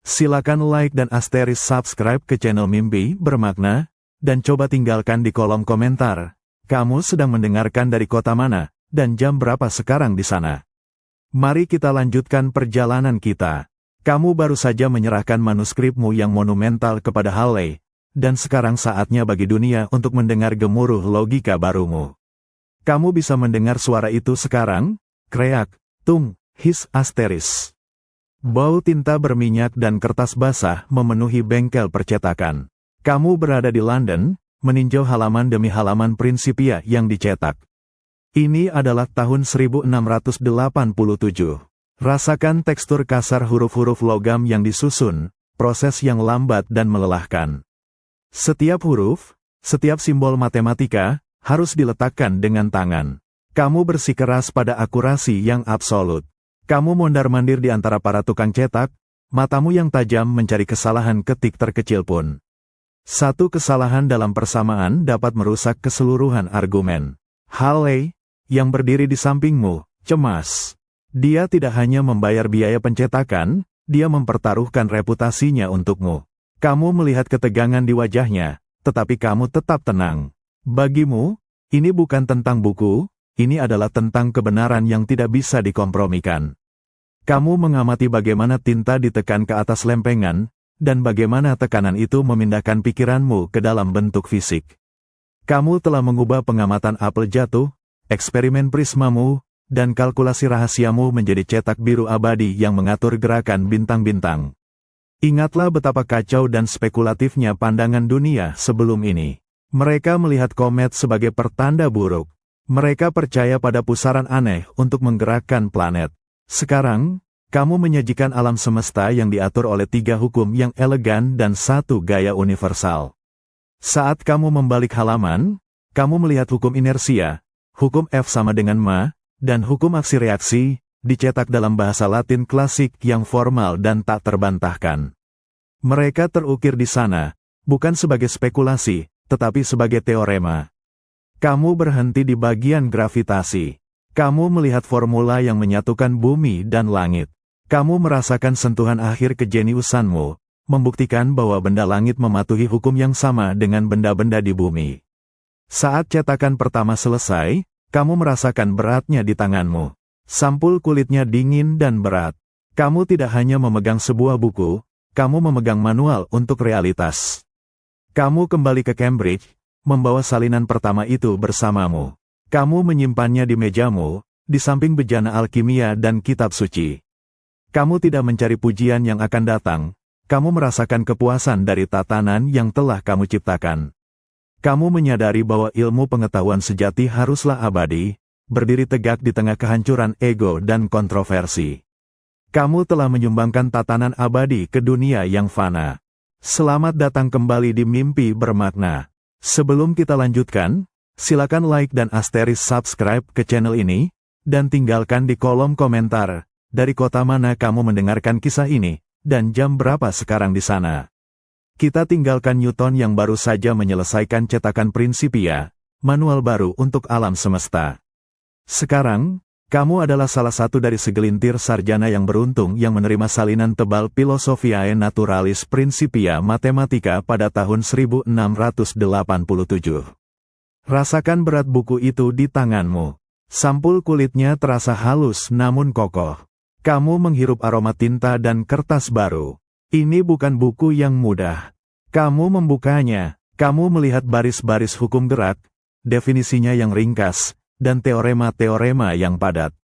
Silakan like dan asteris subscribe ke channel Mimpi Bermakna, dan coba tinggalkan di kolom komentar, kamu sedang mendengarkan dari kota mana, dan jam berapa sekarang di sana. Mari kita lanjutkan perjalanan kita. Kamu baru saja menyerahkan manuskripmu yang monumental kepada Halley, dan sekarang saatnya bagi dunia untuk mendengar gemuruh logika barumu. Kamu bisa mendengar suara itu sekarang? Kreak, tung, his asteris. Bau tinta berminyak dan kertas basah memenuhi bengkel percetakan. Kamu berada di London, meninjau halaman demi halaman Principia yang dicetak. Ini adalah tahun 1687. Rasakan tekstur kasar huruf-huruf logam yang disusun, proses yang lambat dan melelahkan. Setiap huruf, setiap simbol matematika, harus diletakkan dengan tangan. Kamu bersikeras pada akurasi yang absolut. Kamu mondar-mandir di antara para tukang cetak, matamu yang tajam mencari kesalahan ketik terkecil pun. Satu kesalahan dalam persamaan dapat merusak keseluruhan argumen. Halley, yang berdiri di sampingmu, cemas. Dia tidak hanya membayar biaya pencetakan, dia mempertaruhkan reputasinya untukmu. Kamu melihat ketegangan di wajahnya, tetapi kamu tetap tenang. Bagimu, ini bukan tentang buku, ini adalah tentang kebenaran yang tidak bisa dikompromikan. Kamu mengamati bagaimana tinta ditekan ke atas lempengan, dan bagaimana tekanan itu memindahkan pikiranmu ke dalam bentuk fisik. Kamu telah mengubah pengamatan apel jatuh, eksperimen prismamu, dan kalkulasi rahasiamu menjadi cetak biru abadi yang mengatur gerakan bintang-bintang. Ingatlah betapa kacau dan spekulatifnya pandangan dunia sebelum ini. Mereka melihat komet sebagai pertanda buruk. Mereka percaya pada pusaran aneh untuk menggerakkan planet. Sekarang, kamu menyajikan alam semesta yang diatur oleh 3 hukum yang elegan dan 1 gaya universal. Saat kamu membalik halaman, kamu melihat hukum inersia, hukum F sama dengan ma, dan hukum aksi-reaksi, dicetak dalam bahasa Latin klasik yang formal dan tak terbantahkan. Mereka terukir di sana, bukan sebagai spekulasi, tetapi sebagai teorema. Kamu berhenti di bagian gravitasi. Kamu melihat formula yang menyatukan bumi dan langit. Kamu merasakan sentuhan akhir kejeniusanmu, membuktikan bahwa benda langit mematuhi hukum yang sama dengan benda-benda di bumi. Saat cetakan pertama selesai, kamu merasakan beratnya di tanganmu. Sampul kulitnya dingin dan berat. Kamu tidak hanya memegang sebuah buku, kamu memegang manual untuk realitas. Kamu kembali ke Cambridge, membawa salinan pertama itu bersamamu. Kamu menyimpannya di mejamu, di samping bejana alkimia dan kitab suci. Kamu tidak mencari pujian yang akan datang, kamu merasakan kepuasan dari tatanan yang telah kamu ciptakan. Kamu menyadari bahwa ilmu pengetahuan sejati haruslah abadi, berdiri tegak di tengah kehancuran ego dan kontroversi. Kamu telah menyumbangkan tatanan abadi ke dunia yang fana. Selamat datang kembali di Mimpi Bermakna. Sebelum kita lanjutkan, silakan like dan asteris subscribe ke channel ini, dan tinggalkan di kolom komentar, dari kota mana kamu mendengarkan kisah ini, dan jam berapa sekarang di sana. Kita tinggalkan Newton yang baru saja menyelesaikan cetakan Principia, manual baru untuk alam semesta. Sekarang, kamu adalah salah satu dari segelintir sarjana yang beruntung yang menerima salinan tebal Philosophiae Naturalis Principia Mathematica pada tahun 1687. Rasakan berat buku itu di tanganmu. Sampul kulitnya terasa halus namun kokoh. Kamu menghirup aroma tinta dan kertas baru. Ini bukan buku yang mudah. Kamu membukanya, kamu melihat baris-baris hukum gerak, definisinya yang ringkas, dan teorema-teorema yang padat.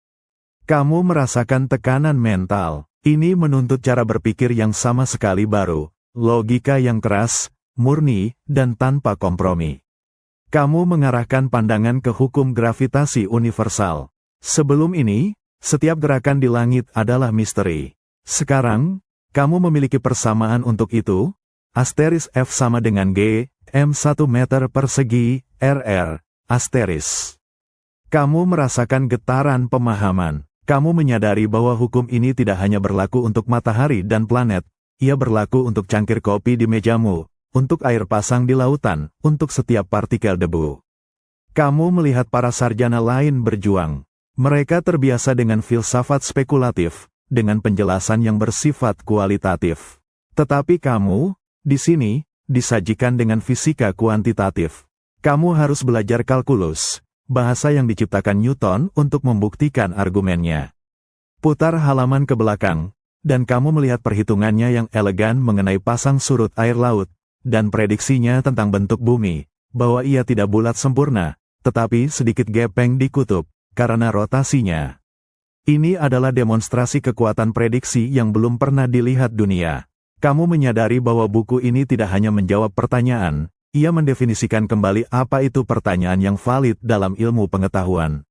Kamu merasakan tekanan mental. Ini menuntut cara berpikir yang sama sekali baru, logika yang keras, murni, dan tanpa kompromi. Kamu mengarahkan pandangan ke hukum gravitasi universal. Sebelum ini, setiap gerakan di langit adalah misteri. Sekarang, kamu memiliki persamaan untuk itu. Asteris F sama dengan G, M 1 meter persegi, RR, asteris. Kamu merasakan getaran pemahaman. Kamu menyadari bahwa hukum ini tidak hanya berlaku untuk matahari dan planet, ia berlaku untuk cangkir kopi di mejamu, untuk air pasang di lautan, untuk setiap partikel debu. Kamu melihat para sarjana lain berjuang. Mereka terbiasa dengan filsafat spekulatif, dengan penjelasan yang bersifat kualitatif. Tetapi kamu, di sini, disajikan dengan fisika kuantitatif. Kamu harus belajar kalkulus, bahasa yang diciptakan Newton untuk membuktikan argumennya. Putar halaman ke belakang, dan kamu melihat perhitungannya yang elegan mengenai pasang surut air laut, dan prediksinya tentang bentuk bumi, bahwa ia tidak bulat sempurna, tetapi sedikit gepeng di kutub, karena rotasinya. Ini adalah demonstrasi kekuatan prediksi yang belum pernah dilihat dunia. Kamu menyadari bahwa buku ini tidak hanya menjawab pertanyaan, ia mendefinisikan kembali apa itu pertanyaan yang valid dalam ilmu pengetahuan.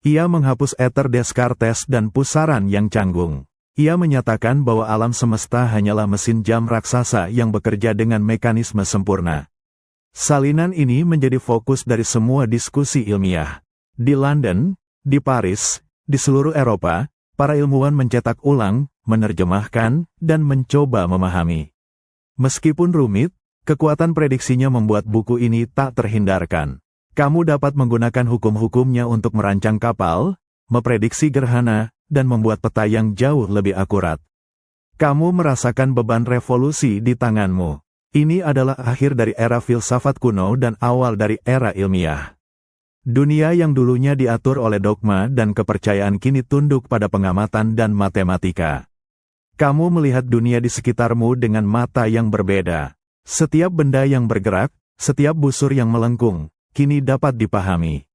Ia menghapus ether Descartes dan pusaran yang canggung. Ia menyatakan bahwa alam semesta hanyalah mesin jam raksasa yang bekerja dengan mekanisme sempurna. Salinan ini menjadi fokus dari semua diskusi ilmiah. Di London, di Paris, di seluruh Eropa, para ilmuwan mencetak ulang, menerjemahkan, dan mencoba memahami. Meskipun rumit, kekuatan prediksinya membuat buku ini tak terhindarkan. Kamu dapat menggunakan hukum-hukumnya untuk merancang kapal, memprediksi gerhana, dan membuat peta yang jauh lebih akurat. Kamu merasakan beban revolusi di tanganmu. Ini adalah akhir dari era filsafat kuno dan awal dari era ilmiah. Dunia yang dulunya diatur oleh dogma dan kepercayaan kini tunduk pada pengamatan dan matematika. Kamu melihat dunia di sekitarmu dengan mata yang berbeda. Setiap benda yang bergerak, setiap busur yang melengkung, kini dapat dipahami.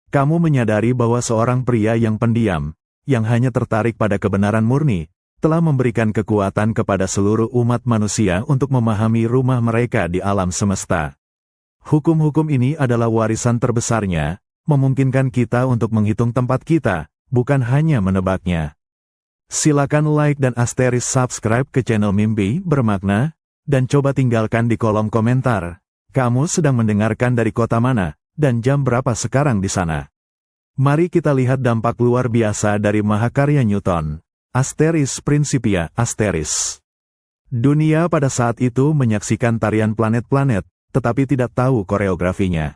Kamu menyadari bahwa seorang pria yang pendiam, yang hanya tertarik pada kebenaran murni, telah memberikan kekuatan kepada seluruh umat manusia untuk memahami rumah mereka di alam semesta. Hukum-hukum ini adalah warisan terbesarnya, memungkinkan kita untuk menghitung tempat kita, bukan hanya menebaknya. Silakan like dan asterisk subscribe ke channel Mimpi Bermakna, dan coba tinggalkan di kolom komentar. Kamu sedang mendengarkan dari kota mana, dan jam berapa sekarang di sana? Mari kita lihat dampak luar biasa dari mahakarya Newton. Asterisk Principia asterisk. Dunia pada saat itu menyaksikan tarian planet-planet, tetapi tidak tahu koreografinya.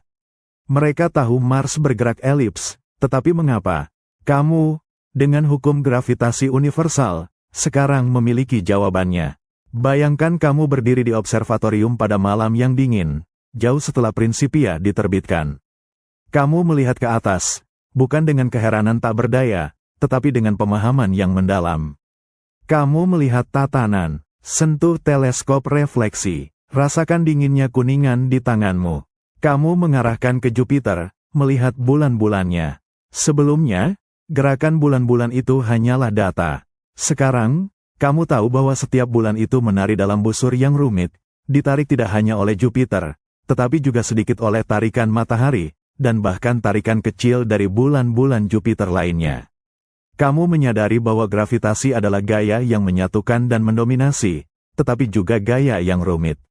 Mereka tahu Mars bergerak elips, tetapi mengapa? Kamu, dengan hukum gravitasi universal, sekarang memiliki jawabannya. Bayangkan kamu berdiri di observatorium pada malam yang dingin, jauh setelah Principia diterbitkan. Kamu melihat ke atas, bukan dengan keheranan tak berdaya, tetapi dengan pemahaman yang mendalam. Kamu melihat tatanan, sentuh teleskop refleksi. Rasakan dinginnya kuningan di tanganmu. Kamu mengarahkan ke Jupiter, melihat bulan-bulannya. Sebelumnya, gerakan bulan-bulan itu hanyalah data. Sekarang, kamu tahu bahwa setiap bulan itu menari dalam busur yang rumit, ditarik tidak hanya oleh Jupiter, tetapi juga sedikit oleh tarikan matahari, dan bahkan tarikan kecil dari bulan-bulan Jupiter lainnya. Kamu menyadari bahwa gravitasi adalah gaya yang menyatukan dan mendominasi, tetapi juga gaya yang rumit.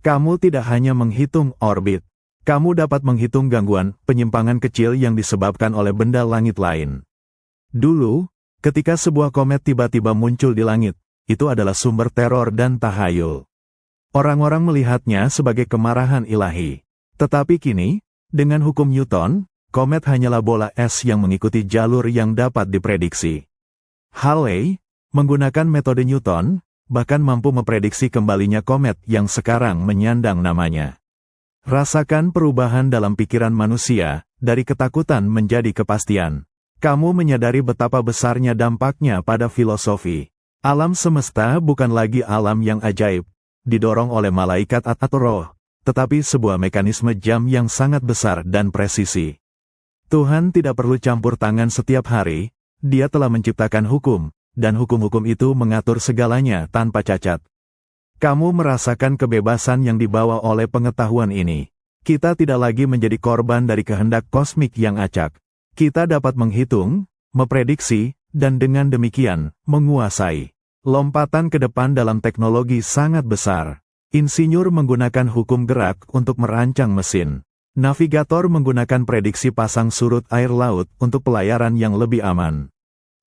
Kamu tidak hanya menghitung orbit. Kamu dapat menghitung gangguan, penyimpangan kecil yang disebabkan oleh benda langit lain. Dulu, ketika sebuah komet tiba-tiba muncul di langit, itu adalah sumber teror dan tahayul. Orang-orang melihatnya sebagai kemarahan ilahi. Tetapi kini, dengan hukum Newton, komet hanyalah bola es yang mengikuti jalur yang dapat diprediksi. Halley, menggunakan metode Newton, bahkan mampu memprediksi kembalinya komet yang sekarang menyandang namanya. Rasakan perubahan dalam pikiran manusia, dari ketakutan menjadi kepastian. Kamu menyadari betapa besarnya dampaknya pada filosofi. Alam semesta bukan lagi alam yang ajaib, didorong oleh malaikat atau roh, tetapi sebuah mekanisme jam yang sangat besar dan presisi. Tuhan tidak perlu campur tangan setiap hari, Dia telah menciptakan hukum, dan hukum-hukum itu mengatur segalanya tanpa cacat. Kamu merasakan kebebasan yang dibawa oleh pengetahuan ini. Kita tidak lagi menjadi korban dari kehendak kosmik yang acak. Kita dapat menghitung, memprediksi, dan dengan demikian, menguasai. Lompatan ke depan dalam teknologi sangat besar. Insinyur menggunakan hukum gerak untuk merancang mesin. Navigator menggunakan prediksi pasang surut air laut untuk pelayaran yang lebih aman.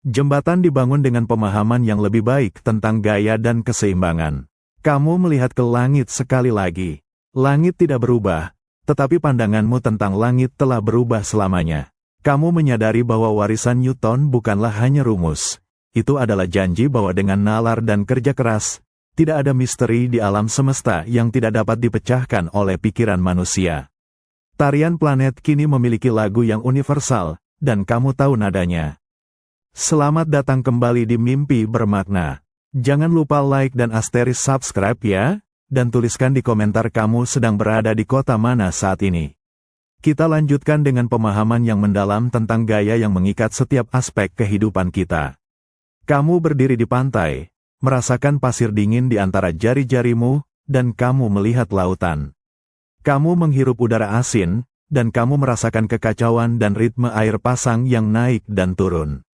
Jembatan dibangun dengan pemahaman yang lebih baik tentang gaya dan keseimbangan. Kamu melihat ke langit sekali lagi. Langit tidak berubah, tetapi pandanganmu tentang langit telah berubah selamanya. Kamu menyadari bahwa warisan Newton bukanlah hanya rumus. Itu adalah janji bahwa dengan nalar dan kerja keras, Tidak ada misteri di alam semesta yang tidak dapat dipecahkan oleh pikiran manusia. Tarian planet kini memiliki lagu yang universal, dan kamu tahu nadanya. Selamat datang kembali di Mimpi Bermakna. Jangan lupa like dan asterisk subscribe ya, dan tuliskan di komentar kamu sedang berada di kota mana saat ini. Kita lanjutkan dengan pemahaman yang mendalam tentang gaya yang mengikat setiap aspek kehidupan kita. Kamu berdiri di pantai, merasakan pasir dingin di antara jari-jarimu, dan kamu melihat lautan. Kamu menghirup udara asin, dan kamu merasakan kekacauan dan ritme air pasang yang naik dan turun.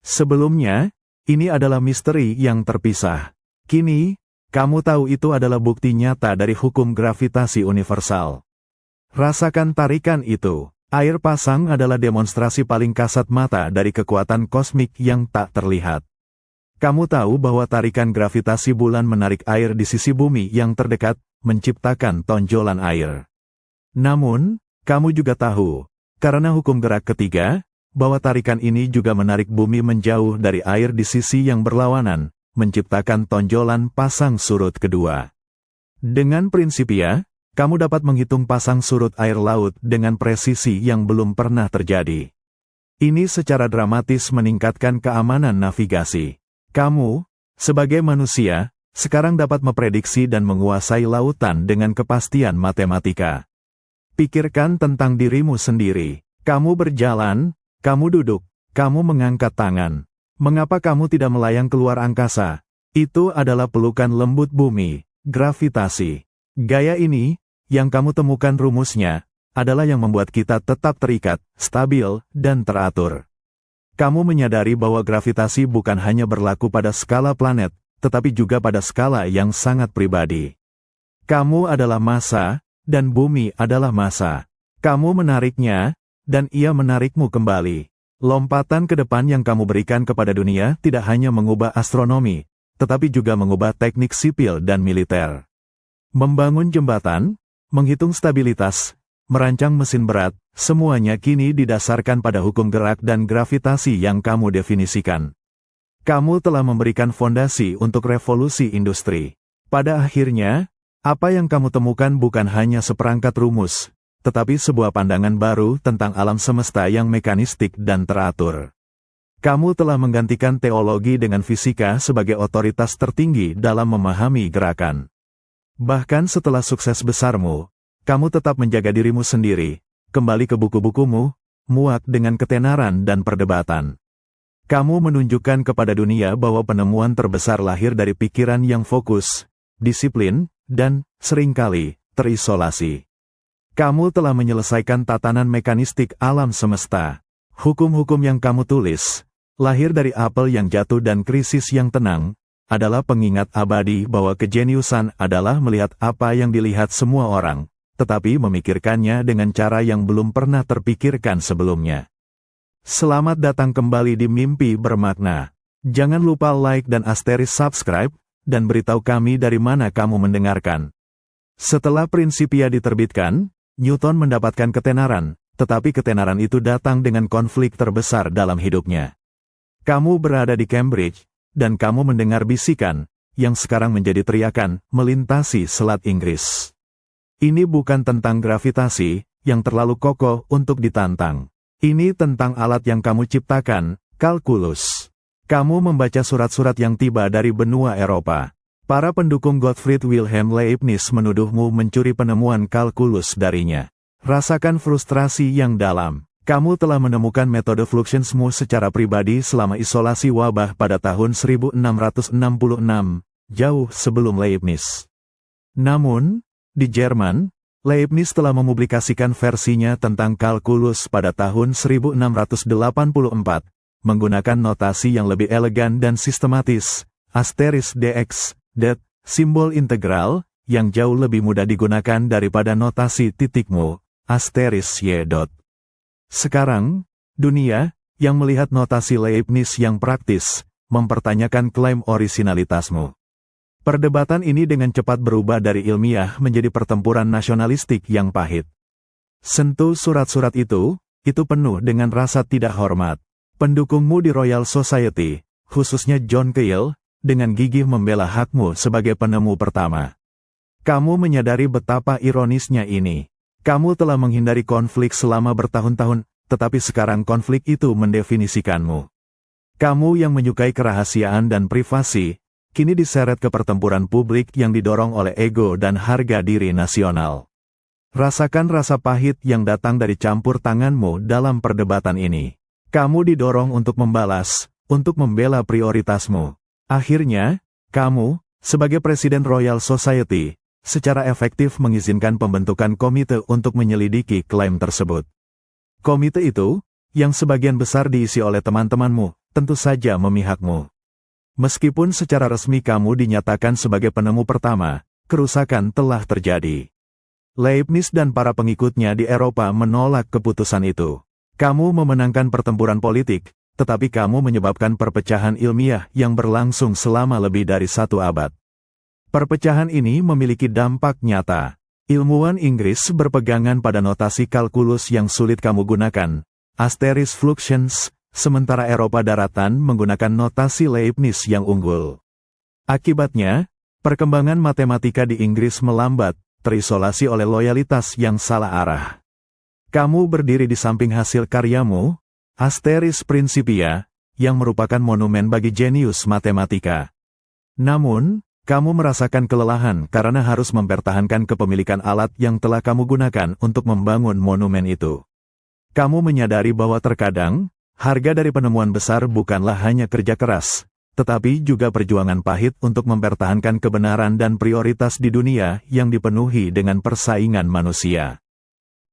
Sebelumnya, ini adalah misteri yang terpisah. Kini, kamu tahu itu adalah bukti nyata dari hukum gravitasi universal. Rasakan tarikan itu. Air pasang adalah demonstrasi paling kasat mata dari kekuatan kosmik yang tak terlihat. Kamu tahu bahwa tarikan gravitasi bulan menarik air di sisi bumi yang terdekat, menciptakan tonjolan air. Namun, kamu juga tahu, karena hukum gerak ketiga, bahwa tarikan ini juga menarik bumi menjauh dari air di sisi yang berlawanan, menciptakan tonjolan pasang surut kedua. Dengan prinsipia, kamu dapat menghitung pasang surut air laut dengan presisi yang belum pernah terjadi. Ini secara dramatis meningkatkan keamanan navigasi. Kamu, sebagai manusia, sekarang dapat memprediksi dan menguasai lautan dengan kepastian matematika. Pikirkan tentang dirimu sendiri. Kamu berjalan, kamu duduk, kamu mengangkat tangan. Mengapa kamu tidak melayang keluar angkasa? Itu adalah pelukan lembut bumi, gravitasi. Gaya ini, yang kamu temukan rumusnya, adalah yang membuat kita tetap terikat, stabil, dan teratur. Kamu menyadari bahwa gravitasi bukan hanya berlaku pada skala planet, tetapi juga pada skala yang sangat pribadi. Kamu adalah massa, dan bumi adalah massa. Kamu menariknya, dan ia menarikmu kembali. Lompatan ke depan yang kamu berikan kepada dunia tidak hanya mengubah astronomi, tetapi juga mengubah teknik sipil dan militer. Membangun jembatan, menghitung stabilitas, merancang mesin berat, semuanya kini didasarkan pada hukum gerak dan gravitasi yang kamu definisikan. Kamu telah memberikan fondasi untuk revolusi industri. Pada akhirnya, apa yang kamu temukan bukan hanya seperangkat rumus, tetapi sebuah pandangan baru tentang alam semesta yang mekanistik dan teratur. Kamu telah menggantikan teologi dengan fisika sebagai otoritas tertinggi dalam memahami gerakan. Bahkan setelah sukses besarmu, kamu tetap menjaga dirimu sendiri, kembali ke buku-bukumu, muak dengan ketenaran dan perdebatan. Kamu menunjukkan kepada dunia bahwa penemuan terbesar lahir dari pikiran yang fokus, disiplin, dan, seringkali, terisolasi. Kamu telah menyelesaikan tatanan mekanistik alam semesta. Hukum-hukum yang kamu tulis, lahir dari apel yang jatuh dan krisis yang tenang, adalah pengingat abadi bahwa kejeniusan adalah melihat apa yang dilihat semua orang, tetapi memikirkannya dengan cara yang belum pernah terpikirkan sebelumnya. Selamat datang kembali di Mimpi Bermakna. Jangan lupa like dan asterisk subscribe, dan beritahu kami dari mana kamu mendengarkan. Setelah Principia diterbitkan, Newton mendapatkan ketenaran, tetapi ketenaran itu datang dengan konflik terbesar dalam hidupnya. Kamu berada di Cambridge, dan kamu mendengar bisikan, yang sekarang menjadi teriakan, melintasi Selat Inggris. Ini bukan tentang gravitasi, yang terlalu kokoh untuk ditantang. Ini tentang alat yang kamu ciptakan, kalkulus. Kamu membaca surat-surat yang tiba dari benua Eropa. Para pendukung Gottfried Wilhelm Leibniz menuduhmu mencuri penemuan kalkulus darinya. Rasakan frustrasi yang dalam. Kamu telah menemukan metode fluxionsmu secara pribadi selama isolasi wabah pada tahun 1666, jauh sebelum Leibniz. Namun, di Jerman, Leibniz telah mempublikasikan versinya tentang kalkulus pada tahun 1684, menggunakan notasi yang lebih elegan dan sistematis, asterisk dx, det, simbol integral, yang jauh lebih mudah digunakan daripada notasi titikmu, asterisk y dot. Sekarang, dunia, yang melihat notasi Leibniz yang praktis, mempertanyakan klaim orisinalitasmu. Perdebatan ini dengan cepat berubah dari ilmiah menjadi pertempuran nasionalistik yang pahit. Sentuh surat-surat itu penuh dengan rasa tidak hormat. Pendukungmu di Royal Society, khususnya John Keyl, dengan gigih membela hakmu sebagai penemu pertama. Kamu menyadari betapa ironisnya ini. Kamu telah menghindari konflik selama bertahun-tahun, tetapi sekarang konflik itu mendefinisikanmu. Kamu yang menyukai kerahasiaan dan privasi, kini diseret ke pertempuran publik yang didorong oleh ego dan harga diri nasional. Rasakan rasa pahit yang datang dari campur tanganmu dalam perdebatan ini. Kamu didorong untuk membalas, untuk membela prioritasmu. Akhirnya, kamu, sebagai Presiden Royal Society, secara efektif mengizinkan pembentukan komite untuk menyelidiki klaim tersebut. Komite itu, yang sebagian besar diisi oleh teman-temanmu, tentu saja memihakmu. Meskipun secara resmi kamu dinyatakan sebagai penemu pertama, kerusakan telah terjadi. Leibniz dan para pengikutnya di Eropa menolak keputusan itu. Kamu memenangkan pertempuran politik, tetapi kamu menyebabkan perpecahan ilmiah yang berlangsung selama lebih dari 1 abad. Perpecahan ini memiliki dampak nyata. Ilmuwan Inggris berpegangan pada notasi kalkulus yang sulit kamu gunakan, asteris fluxions, sementara Eropa daratan menggunakan notasi Leibniz yang unggul. Akibatnya, perkembangan matematika di Inggris melambat, terisolasi oleh loyalitas yang salah arah. Kamu berdiri di samping hasil karyamu, Asteris Principia, yang merupakan monumen bagi jenius matematika. Namun, kamu merasakan kelelahan karena harus mempertahankan kepemilikan alat yang telah kamu gunakan untuk membangun monumen itu. Kamu menyadari bahwa terkadang, harga dari penemuan besar bukanlah hanya kerja keras, tetapi juga perjuangan pahit untuk mempertahankan kebenaran dan prioritas di dunia yang dipenuhi dengan persaingan manusia.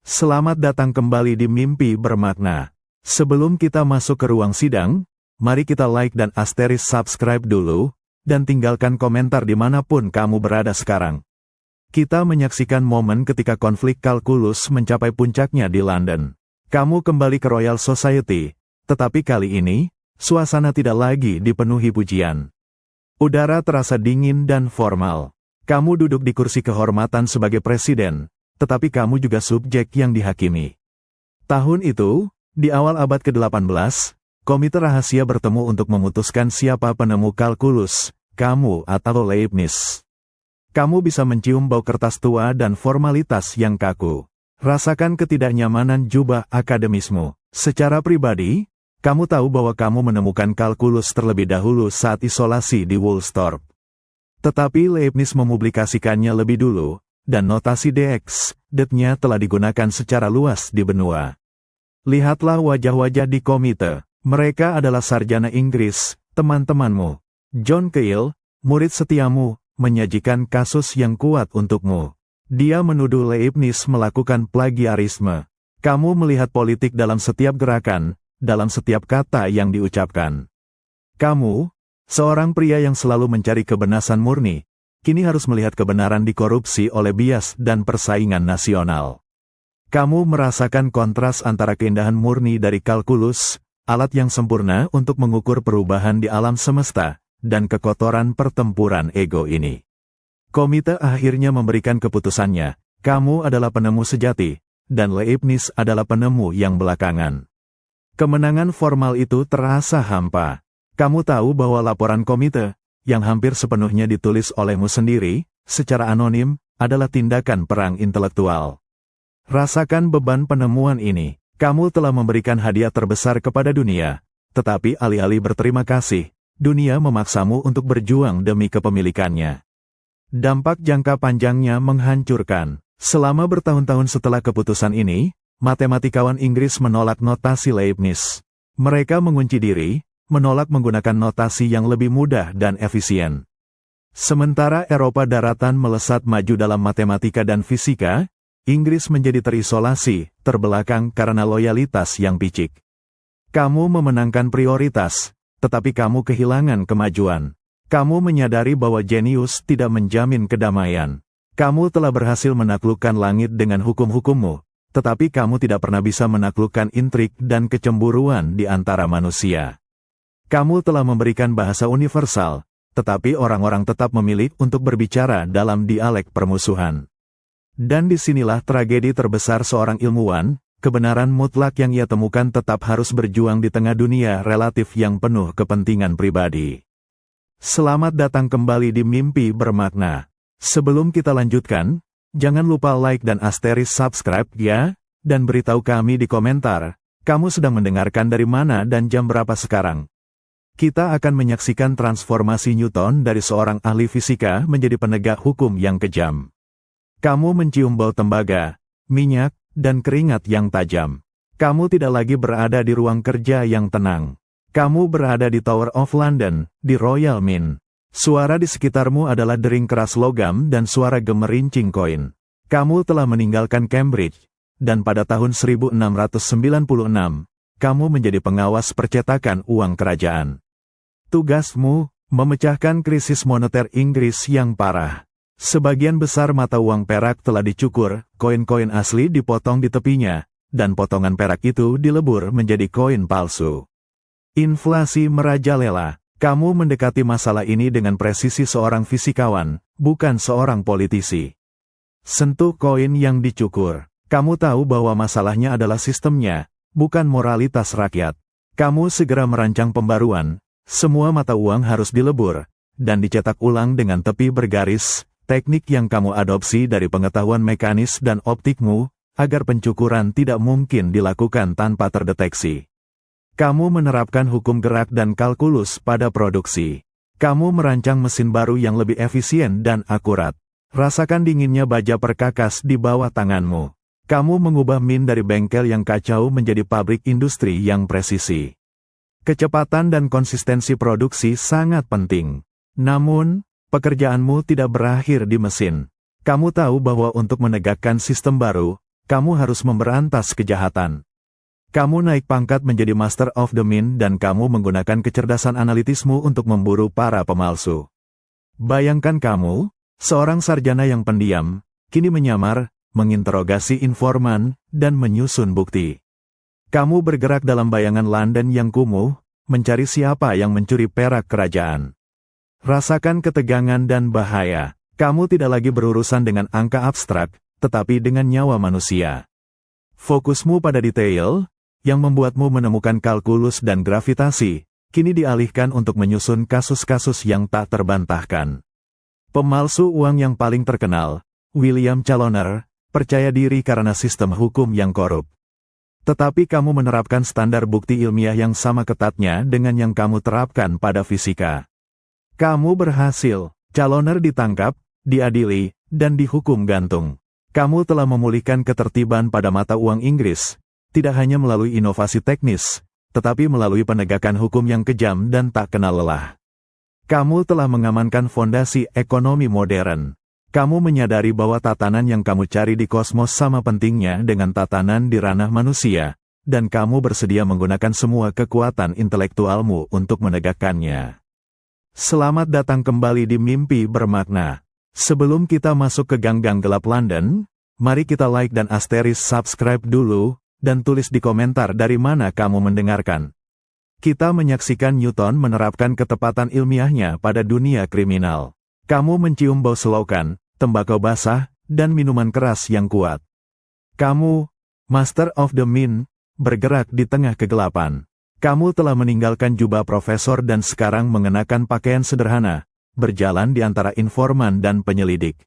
Selamat datang kembali di Mimpi Bermakna. Sebelum kita masuk ke ruang sidang, mari kita like dan asteris subscribe dulu, dan tinggalkan komentar dimanapun kamu berada sekarang. Kita menyaksikan momen ketika konflik kalkulus mencapai puncaknya di London. Kamu kembali ke Royal Society, tetapi kali ini, suasana tidak lagi dipenuhi pujian. Udara terasa dingin dan formal. Kamu duduk di kursi kehormatan sebagai presiden, tetapi kamu juga subjek yang dihakimi. Tahun itu, di awal abad ke-18, Komite Rahasia bertemu untuk memutuskan siapa penemu kalkulus, kamu atau Leibniz. Kamu bisa mencium bau kertas tua dan formalitas yang kaku. Rasakan ketidaknyamanan jubah akademismu. Secara pribadi, kamu tahu bahwa kamu menemukan kalkulus terlebih dahulu saat isolasi di Woolsthorpe. Tetapi Leibniz memublikasikannya lebih dulu, dan notasi dx, det-nya telah digunakan secara luas di benua. Lihatlah wajah-wajah di komite. Mereka adalah sarjana Inggris, teman-temanmu. John Keill, murid setiamu, menyajikan kasus yang kuat untukmu. Dia menuduh Leibniz melakukan plagiarisme. Kamu melihat politik dalam setiap gerakan, dalam setiap kata yang diucapkan. Kamu, seorang pria yang selalu mencari kebenaran murni, kini harus melihat kebenaran dikorupsi oleh bias dan persaingan nasional. Kamu merasakan kontras antara keindahan murni dari kalkulus, alat yang sempurna untuk mengukur perubahan di alam semesta, dan kekotoran pertempuran ego ini. Komite akhirnya memberikan keputusannya, kamu adalah penemu sejati, dan Leibniz adalah penemu yang belakangan. Kemenangan formal itu terasa hampa. Kamu tahu bahwa laporan komite, yang hampir sepenuhnya ditulis olehmu sendiri, secara anonim, adalah tindakan perang intelektual. Rasakan beban penemuan ini. Kamu telah memberikan hadiah terbesar kepada dunia, tetapi alih-alih berterima kasih, dunia memaksamu untuk berjuang demi kepemilikannya. Dampak jangka panjangnya menghancurkan. Selama bertahun-tahun setelah keputusan ini, matematikawan Inggris menolak notasi Leibniz. Mereka mengunci diri, menolak menggunakan notasi yang lebih mudah dan efisien. Sementara Eropa daratan melesat maju dalam matematika dan fisika, Inggris menjadi terisolasi, terbelakang karena loyalitas yang picik. Kamu memenangkan prioritas, tetapi kamu kehilangan kemajuan. Kamu menyadari bahwa jenius tidak menjamin kedamaian. Kamu telah berhasil menaklukkan langit dengan hukum-hukummu, tetapi kamu tidak pernah bisa menaklukkan intrik dan kecemburuan di antara manusia. Kamu telah memberikan bahasa universal, tetapi orang-orang tetap memilih untuk berbicara dalam dialek permusuhan. Dan disinilah tragedi terbesar seorang ilmuwan, kebenaran mutlak yang ia temukan tetap harus berjuang di tengah dunia relatif yang penuh kepentingan pribadi. Selamat datang kembali di Mimpi Bermakna. Sebelum kita lanjutkan, jangan lupa like dan asteris subscribe ya, dan beritahu kami di komentar, kamu sedang mendengarkan dari mana dan jam berapa sekarang. Kita akan menyaksikan transformasi Newton dari seorang ahli fisika menjadi penegak hukum yang kejam. Kamu mencium bau tembaga, minyak, dan keringat yang tajam. Kamu tidak lagi berada di ruang kerja yang tenang. Kamu berada di Tower of London, di Royal Mint. Suara di sekitarmu adalah dering keras logam dan suara gemerincing koin. Kamu telah meninggalkan Cambridge, dan pada tahun 1696, kamu menjadi pengawas percetakan uang kerajaan. Tugasmu, memecahkan krisis moneter Inggris yang parah. Sebagian besar mata uang perak telah dicukur, koin-koin asli dipotong di tepinya, dan potongan perak itu dilebur menjadi koin palsu. Inflasi merajalela. Kamu mendekati masalah ini dengan presisi seorang fisikawan, bukan seorang politisi. Sentuh koin yang dicukur. Kamu tahu bahwa masalahnya adalah sistemnya, bukan moralitas rakyat. Kamu segera merancang pembaruan. Semua mata uang harus dilebur, dan dicetak ulang dengan tepi bergaris, teknik yang kamu adopsi dari pengetahuan mekanis dan optikmu, agar pencukuran tidak mungkin dilakukan tanpa terdeteksi. Kamu menerapkan hukum gerak dan kalkulus pada produksi. Kamu merancang mesin baru yang lebih efisien dan akurat. Rasakan dinginnya baja perkakas di bawah tanganmu. Kamu mengubah mint dari bengkel yang kacau menjadi pabrik industri yang presisi. Kecepatan dan konsistensi produksi sangat penting. Namun, pekerjaanmu tidak berakhir di mesin. Kamu tahu bahwa untuk menegakkan sistem baru, kamu harus memberantas kejahatan. Kamu naik pangkat menjadi Master of the Mint dan kamu menggunakan kecerdasan analitismu untuk memburu para pemalsu. Bayangkan kamu, seorang sarjana yang pendiam, kini menyamar, menginterogasi informan, dan menyusun bukti. Kamu bergerak dalam bayangan London yang kumuh, mencari siapa yang mencuri perak kerajaan. Rasakan ketegangan dan bahaya. Kamu tidak lagi berurusan dengan angka abstrak, tetapi dengan nyawa manusia. Fokusmu pada detail, yang membuatmu menemukan kalkulus dan gravitasi, kini dialihkan untuk menyusun kasus-kasus yang tak terbantahkan. Pemalsu uang yang paling terkenal, William Chaloner, percaya diri karena sistem hukum yang korup. Tetapi kamu menerapkan standar bukti ilmiah yang sama ketatnya dengan yang kamu terapkan pada fisika. Kamu berhasil. Chaloner ditangkap, diadili, dan dihukum gantung. Kamu telah memulihkan ketertiban pada mata uang Inggris, tidak hanya melalui inovasi teknis, tetapi melalui penegakan hukum yang kejam dan tak kenal lelah. Kamu telah mengamankan fondasi ekonomi modern. Kamu menyadari bahwa tatanan yang kamu cari di kosmos sama pentingnya dengan tatanan di ranah manusia, dan kamu bersedia menggunakan semua kekuatan intelektualmu untuk menegakkannya. Selamat datang kembali di Mimpi Bermakna. Sebelum kita masuk ke gang-gang gelap London, mari kita like dan asteris subscribe dulu, dan tulis di komentar dari mana kamu mendengarkan. Kita menyaksikan Newton menerapkan ketepatan ilmiahnya pada dunia kriminal. Kamu mencium bau selokan, tembakau basah, dan minuman keras yang kuat. Kamu, Master of the Mint, bergerak di tengah kegelapan. Kamu telah meninggalkan jubah profesor dan sekarang mengenakan pakaian sederhana, berjalan di antara informan dan penyelidik.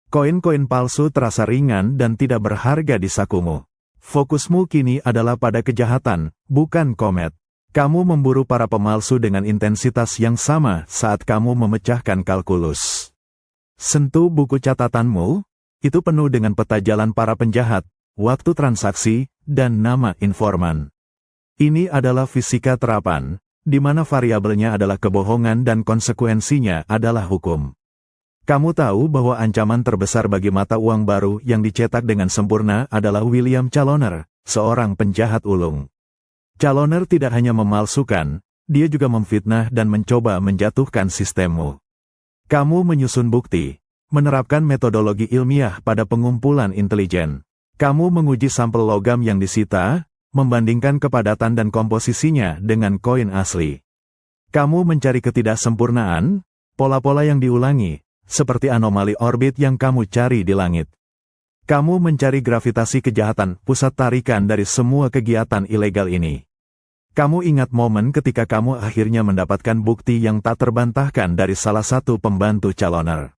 Koin-koin palsu terasa ringan dan tidak berharga di sakumu. Fokusmu kini adalah pada kejahatan, bukan komet. Kamu memburu para pemalsu dengan intensitas yang sama saat kamu memecahkan kalkulus. Sentuh buku catatanmu, itu penuh dengan peta jalan para penjahat, waktu transaksi, dan nama informan. Ini adalah fisika terapan, di mana variabelnya adalah kebohongan dan konsekuensinya adalah hukum. Kamu tahu bahwa ancaman terbesar bagi mata uang baru yang dicetak dengan sempurna adalah William Chaloner, seorang penjahat ulung. Chaloner tidak hanya memalsukan, dia juga memfitnah dan mencoba menjatuhkan sistemmu. Kamu menyusun bukti, menerapkan metodologi ilmiah pada pengumpulan intelijen. Kamu menguji sampel logam yang disita, membandingkan kepadatan dan komposisinya dengan koin asli. Kamu mencari ketidaksempurnaan, pola-pola yang diulangi, seperti anomali orbit yang kamu cari di langit. Kamu mencari gravitasi kejahatan, pusat tarikan dari semua kegiatan ilegal ini. Kamu ingat momen ketika kamu akhirnya mendapatkan bukti yang tak terbantahkan dari salah satu pembantu caloner.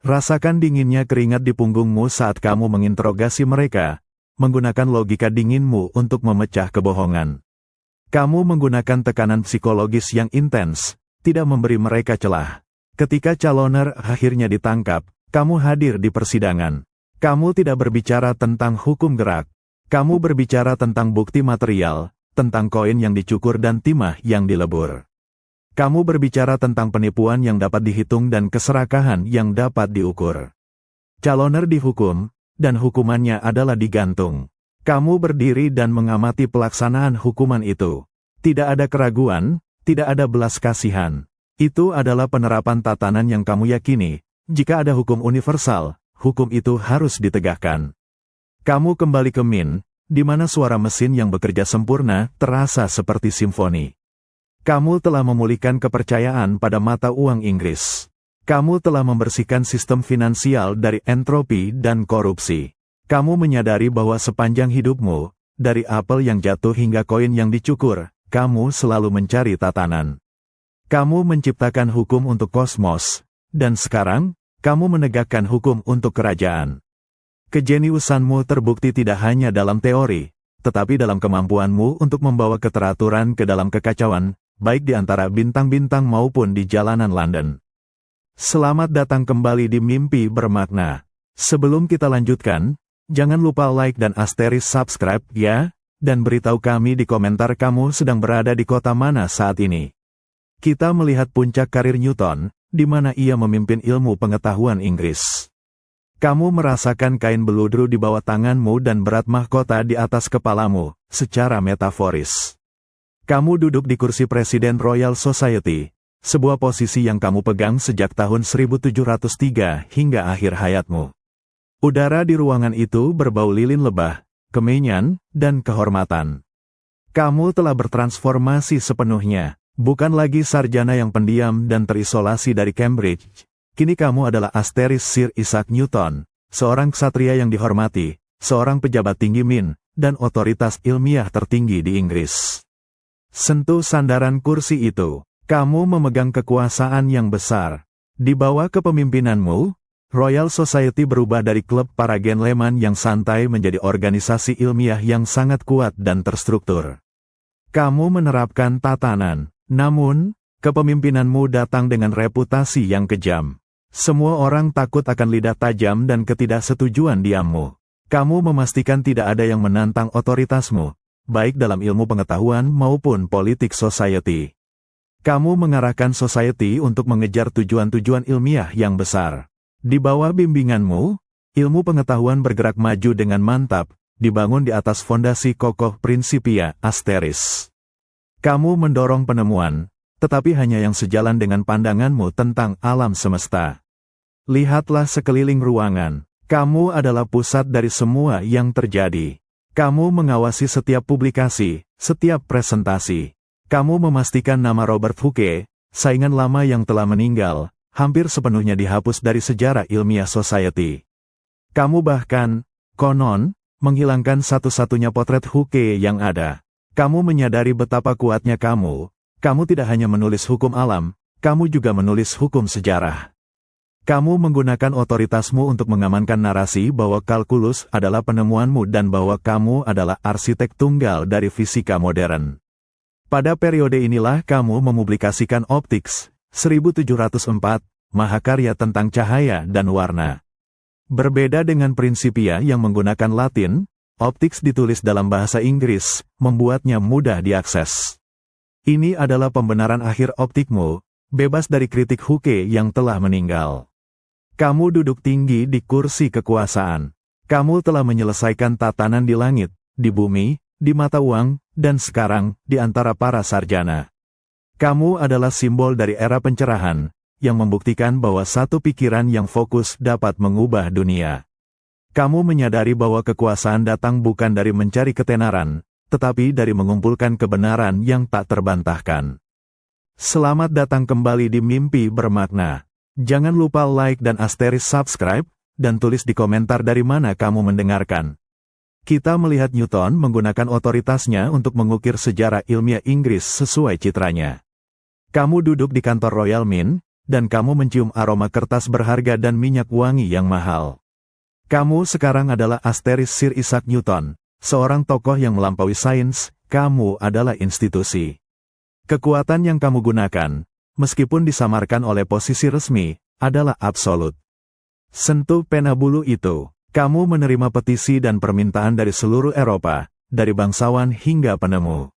Rasakan dinginnya keringat di punggungmu saat kamu menginterogasi mereka, menggunakan logika dinginmu untuk memecah kebohongan. Kamu menggunakan tekanan psikologis yang intens, tidak memberi mereka celah. Ketika caloner akhirnya ditangkap, kamu hadir di persidangan. Kamu tidak berbicara tentang hukum gerak. Kamu berbicara tentang bukti material, tentang koin yang dicukur dan timah yang dilebur. Kamu berbicara tentang penipuan yang dapat dihitung dan keserakahan yang dapat diukur. Caloner dihukum, dan hukumannya adalah digantung. Kamu berdiri dan mengamati pelaksanaan hukuman itu. Tidak ada keraguan, tidak ada belas kasihan. Itu adalah penerapan tatanan yang kamu yakini. Jika ada hukum universal, hukum itu harus ditegakkan. Kamu kembali ke Mint, di mana suara mesin yang bekerja sempurna terasa seperti simfoni. Kamu telah memulihkan kepercayaan pada mata uang Inggris. Kamu telah membersihkan sistem finansial dari entropi dan korupsi. Kamu menyadari bahwa sepanjang hidupmu, dari apel yang jatuh hingga koin yang dicukur, kamu selalu mencari tatanan. Kamu menciptakan hukum untuk kosmos, dan sekarang, kamu menegakkan hukum untuk kerajaan. Kejeniusanmu terbukti tidak hanya dalam teori, tetapi dalam kemampuanmu untuk membawa keteraturan ke dalam kekacauan, baik di antara bintang-bintang maupun di jalanan London. Selamat datang kembali di Mimpi Bermakna. Sebelum kita lanjutkan, jangan lupa like dan asteris subscribe ya, dan beritahu kami di komentar kamu sedang berada di kota mana saat ini. Kita melihat puncak karir Newton, di mana ia memimpin ilmu pengetahuan Inggris. Kamu merasakan kain beludru di bawah tanganmu dan berat mahkota di atas kepalamu, secara metaforis. Kamu duduk di kursi Presiden Royal Society, sebuah posisi yang kamu pegang sejak tahun 1703 hingga akhir hayatmu. Udara di ruangan itu berbau lilin lebah, kemenyan, dan kehormatan. Kamu telah bertransformasi sepenuhnya, bukan lagi sarjana yang pendiam dan terisolasi dari Cambridge. Kini kamu adalah asteris Sir Isaac Newton, seorang ksatria yang dihormati, seorang pejabat tinggi Mint, dan otoritas ilmiah tertinggi di Inggris. Sentuh sandaran kursi itu, kamu memegang kekuasaan yang besar. Di bawah kepemimpinanmu, Royal Society berubah dari klub para gentleman yang santai menjadi organisasi ilmiah yang sangat kuat dan terstruktur. Kamu menerapkan tatanan, namun, kepemimpinanmu datang dengan reputasi yang kejam. Semua orang takut akan lidah tajam dan ketidaksetujuan diammu. Kamu memastikan tidak ada yang menantang otoritasmu, baik dalam ilmu pengetahuan maupun politik society. Kamu mengarahkan society untuk mengejar tujuan-tujuan ilmiah yang besar. Di bawah bimbinganmu, ilmu pengetahuan bergerak maju dengan mantap, dibangun di atas fondasi kokoh Principia Asteris. Kamu mendorong penemuan, tetapi hanya yang sejalan dengan pandanganmu tentang alam semesta. Lihatlah sekeliling ruangan, kamu adalah pusat dari semua yang terjadi. Kamu mengawasi setiap publikasi, setiap presentasi. Kamu memastikan nama Robert Hooke, saingan lama yang telah meninggal, hampir sepenuhnya dihapus dari sejarah ilmiah society. Kamu bahkan, konon, menghilangkan satu-satunya potret Hooke yang ada. Kamu menyadari betapa kuatnya kamu tidak hanya menulis hukum alam, kamu juga menulis hukum sejarah. Kamu menggunakan otoritasmu untuk mengamankan narasi bahwa kalkulus adalah penemuanmu dan bahwa kamu adalah arsitek tunggal dari fisika modern. Pada periode inilah kamu mempublikasikan Optics, 1704, mahakarya tentang cahaya dan warna. Berbeda dengan Principia yang menggunakan Latin, Optics ditulis dalam bahasa Inggris, membuatnya mudah diakses. Ini adalah pembenaran akhir optikmu, bebas dari kritik Hooke yang telah meninggal. Kamu duduk tinggi di kursi kekuasaan. Kamu telah menyelesaikan tatanan di langit, di bumi, di mata uang, dan sekarang, di antara para sarjana. Kamu adalah simbol dari era pencerahan, yang membuktikan bahwa satu pikiran yang fokus dapat mengubah dunia. Kamu menyadari bahwa kekuasaan datang bukan dari mencari ketenaran, tetapi dari mengumpulkan kebenaran yang tak terbantahkan. Selamat datang kembali di Mimpi Bermakna. Jangan lupa like dan asteris subscribe, dan tulis di komentar dari mana kamu mendengarkan. Kita melihat Newton menggunakan otoritasnya untuk mengukir sejarah ilmiah Inggris sesuai citranya. Kamu duduk di kantor Royal Mint, dan kamu mencium aroma kertas berharga dan minyak wangi yang mahal. Kamu sekarang adalah asteris Sir Isaac Newton, seorang tokoh yang melampaui sains. Kamu adalah institusi. Kekuatan yang kamu gunakan, meskipun disamarkan oleh posisi resmi, adalah absolut. Sentuh pena bulu itu. Kamu menerima petisi dan permintaan dari seluruh Eropa, dari bangsawan hingga penemu.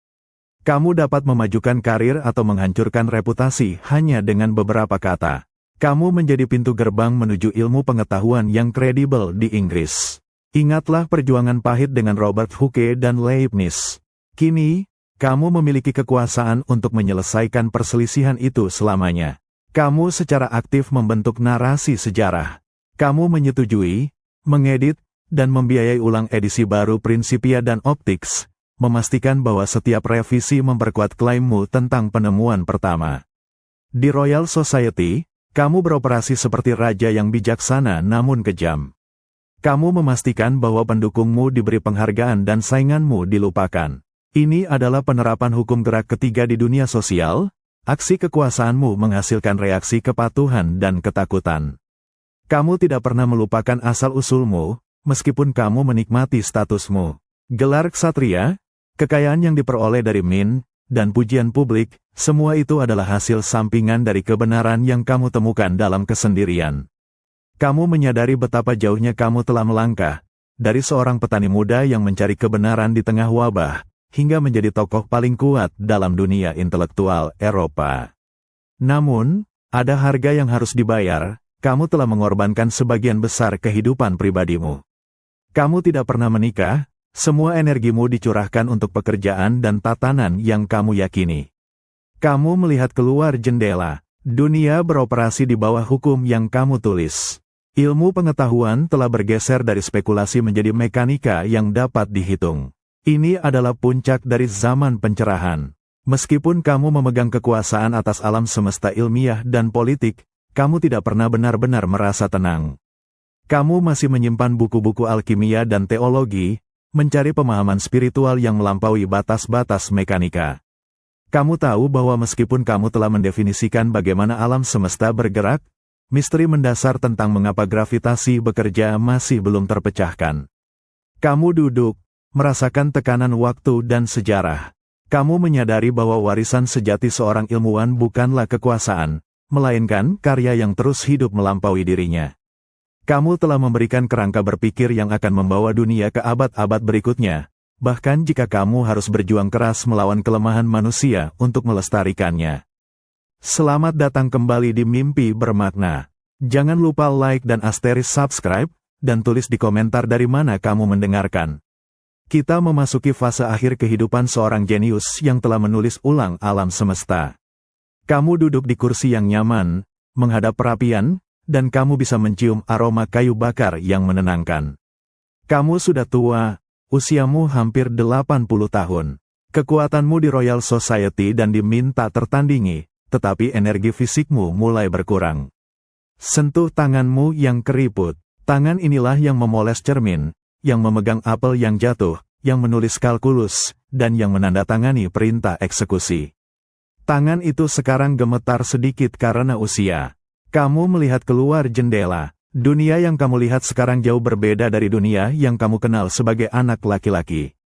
Kamu dapat memajukan karir atau menghancurkan reputasi hanya dengan beberapa kata. Kamu menjadi pintu gerbang menuju ilmu pengetahuan yang kredibel di Inggris. Ingatlah perjuangan pahit dengan Robert Hooke dan Leibniz. Kini, kamu memiliki kekuasaan untuk menyelesaikan perselisihan itu selamanya. Kamu secara aktif membentuk narasi sejarah. Kamu menyetujui, mengedit, dan membiayai ulang edisi baru Principia dan Optics, memastikan bahwa setiap revisi memperkuat klaimmu tentang penemuan pertama. Di Royal Society, kamu beroperasi seperti raja yang bijaksana namun kejam. Kamu memastikan bahwa pendukungmu diberi penghargaan dan sainganmu dilupakan. Ini adalah penerapan hukum gerak ketiga di dunia sosial. Aksi kekuasaanmu menghasilkan reaksi kepatuhan dan ketakutan. Kamu tidak pernah melupakan asal-usulmu, meskipun kamu menikmati statusmu. Gelar ksatria, kekayaan yang diperoleh dari Mint, dan pujian publik, semua itu adalah hasil sampingan dari kebenaran yang kamu temukan dalam kesendirian. Kamu menyadari betapa jauhnya kamu telah melangkah, dari seorang petani muda yang mencari kebenaran di tengah wabah, hingga menjadi tokoh paling kuat dalam dunia intelektual Eropa. Namun, ada harga yang harus dibayar. Kamu telah mengorbankan sebagian besar kehidupan pribadimu. Kamu tidak pernah menikah, semua energimu dicurahkan untuk pekerjaan dan tatanan yang kamu yakini. Kamu melihat keluar jendela, dunia beroperasi di bawah hukum yang kamu tulis. Ilmu pengetahuan telah bergeser dari spekulasi menjadi mekanika yang dapat dihitung. Ini adalah puncak dari zaman pencerahan. Meskipun kamu memegang kekuasaan atas alam semesta ilmiah dan politik, kamu tidak pernah benar-benar merasa tenang. Kamu masih menyimpan buku-buku alkimia dan teologi, mencari pemahaman spiritual yang melampaui batas-batas mekanika. Kamu tahu bahwa meskipun kamu telah mendefinisikan bagaimana alam semesta bergerak, misteri mendasar tentang mengapa gravitasi bekerja masih belum terpecahkan. Kamu duduk, merasakan tekanan waktu dan sejarah. Kamu menyadari bahwa warisan sejati seorang ilmuwan bukanlah kekuasaan, melainkan karya yang terus hidup melampaui dirinya. Kamu telah memberikan kerangka berpikir yang akan membawa dunia ke abad-abad berikutnya, bahkan jika kamu harus berjuang keras melawan kelemahan manusia untuk melestarikannya. Selamat datang kembali di Mimpi Bermakna. Jangan lupa like dan asteris subscribe, dan tulis di komentar dari mana kamu mendengarkan. Kita memasuki fase akhir kehidupan seorang jenius yang telah menulis ulang alam semesta. Kamu duduk di kursi yang nyaman, menghadap perapian, dan kamu bisa mencium aroma kayu bakar yang menenangkan. Kamu sudah tua, usiamu hampir 80 tahun. Kekuatanmu di Royal Society dan di Mint tak tertandingi, tetapi energi fisikmu mulai berkurang. Sentuh tanganmu yang keriput. Tangan inilah yang memoles cermin, yang memegang apel yang jatuh, yang menulis kalkulus, dan yang menandatangani perintah eksekusi. Tangan itu sekarang gemetar sedikit karena usia. Kamu melihat keluar jendela. Dunia yang kamu lihat sekarang jauh berbeda dari dunia yang kamu kenal sebagai anak laki-laki.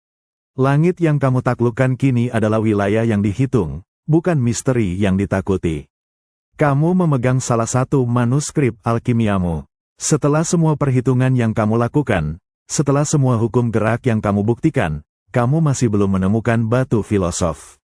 Langit yang kamu taklukkan kini adalah wilayah yang dihitung, bukan misteri yang ditakuti. Kamu memegang salah satu manuskrip alkimiamu. Setelah semua perhitungan yang kamu lakukan, setelah semua hukum gerak yang kamu buktikan, kamu masih belum menemukan batu filosof.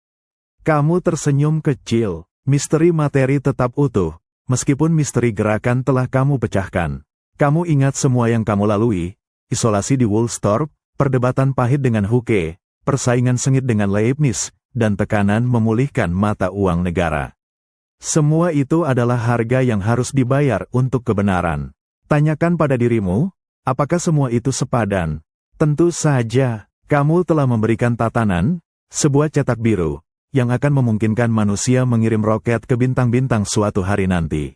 Kamu tersenyum kecil, misteri materi tetap utuh, meskipun misteri gerakan telah kamu pecahkan. Kamu ingat semua yang kamu lalui, isolasi di Woolsthorpe, perdebatan pahit dengan Hooke, persaingan sengit dengan Leibniz, dan tekanan memulihkan mata uang negara. Semua itu adalah harga yang harus dibayar untuk kebenaran. Tanyakan pada dirimu, apakah semua itu sepadan? Tentu saja, kamu telah memberikan tatanan, sebuah cetak biru, yang akan memungkinkan manusia mengirim roket ke bintang-bintang suatu hari nanti.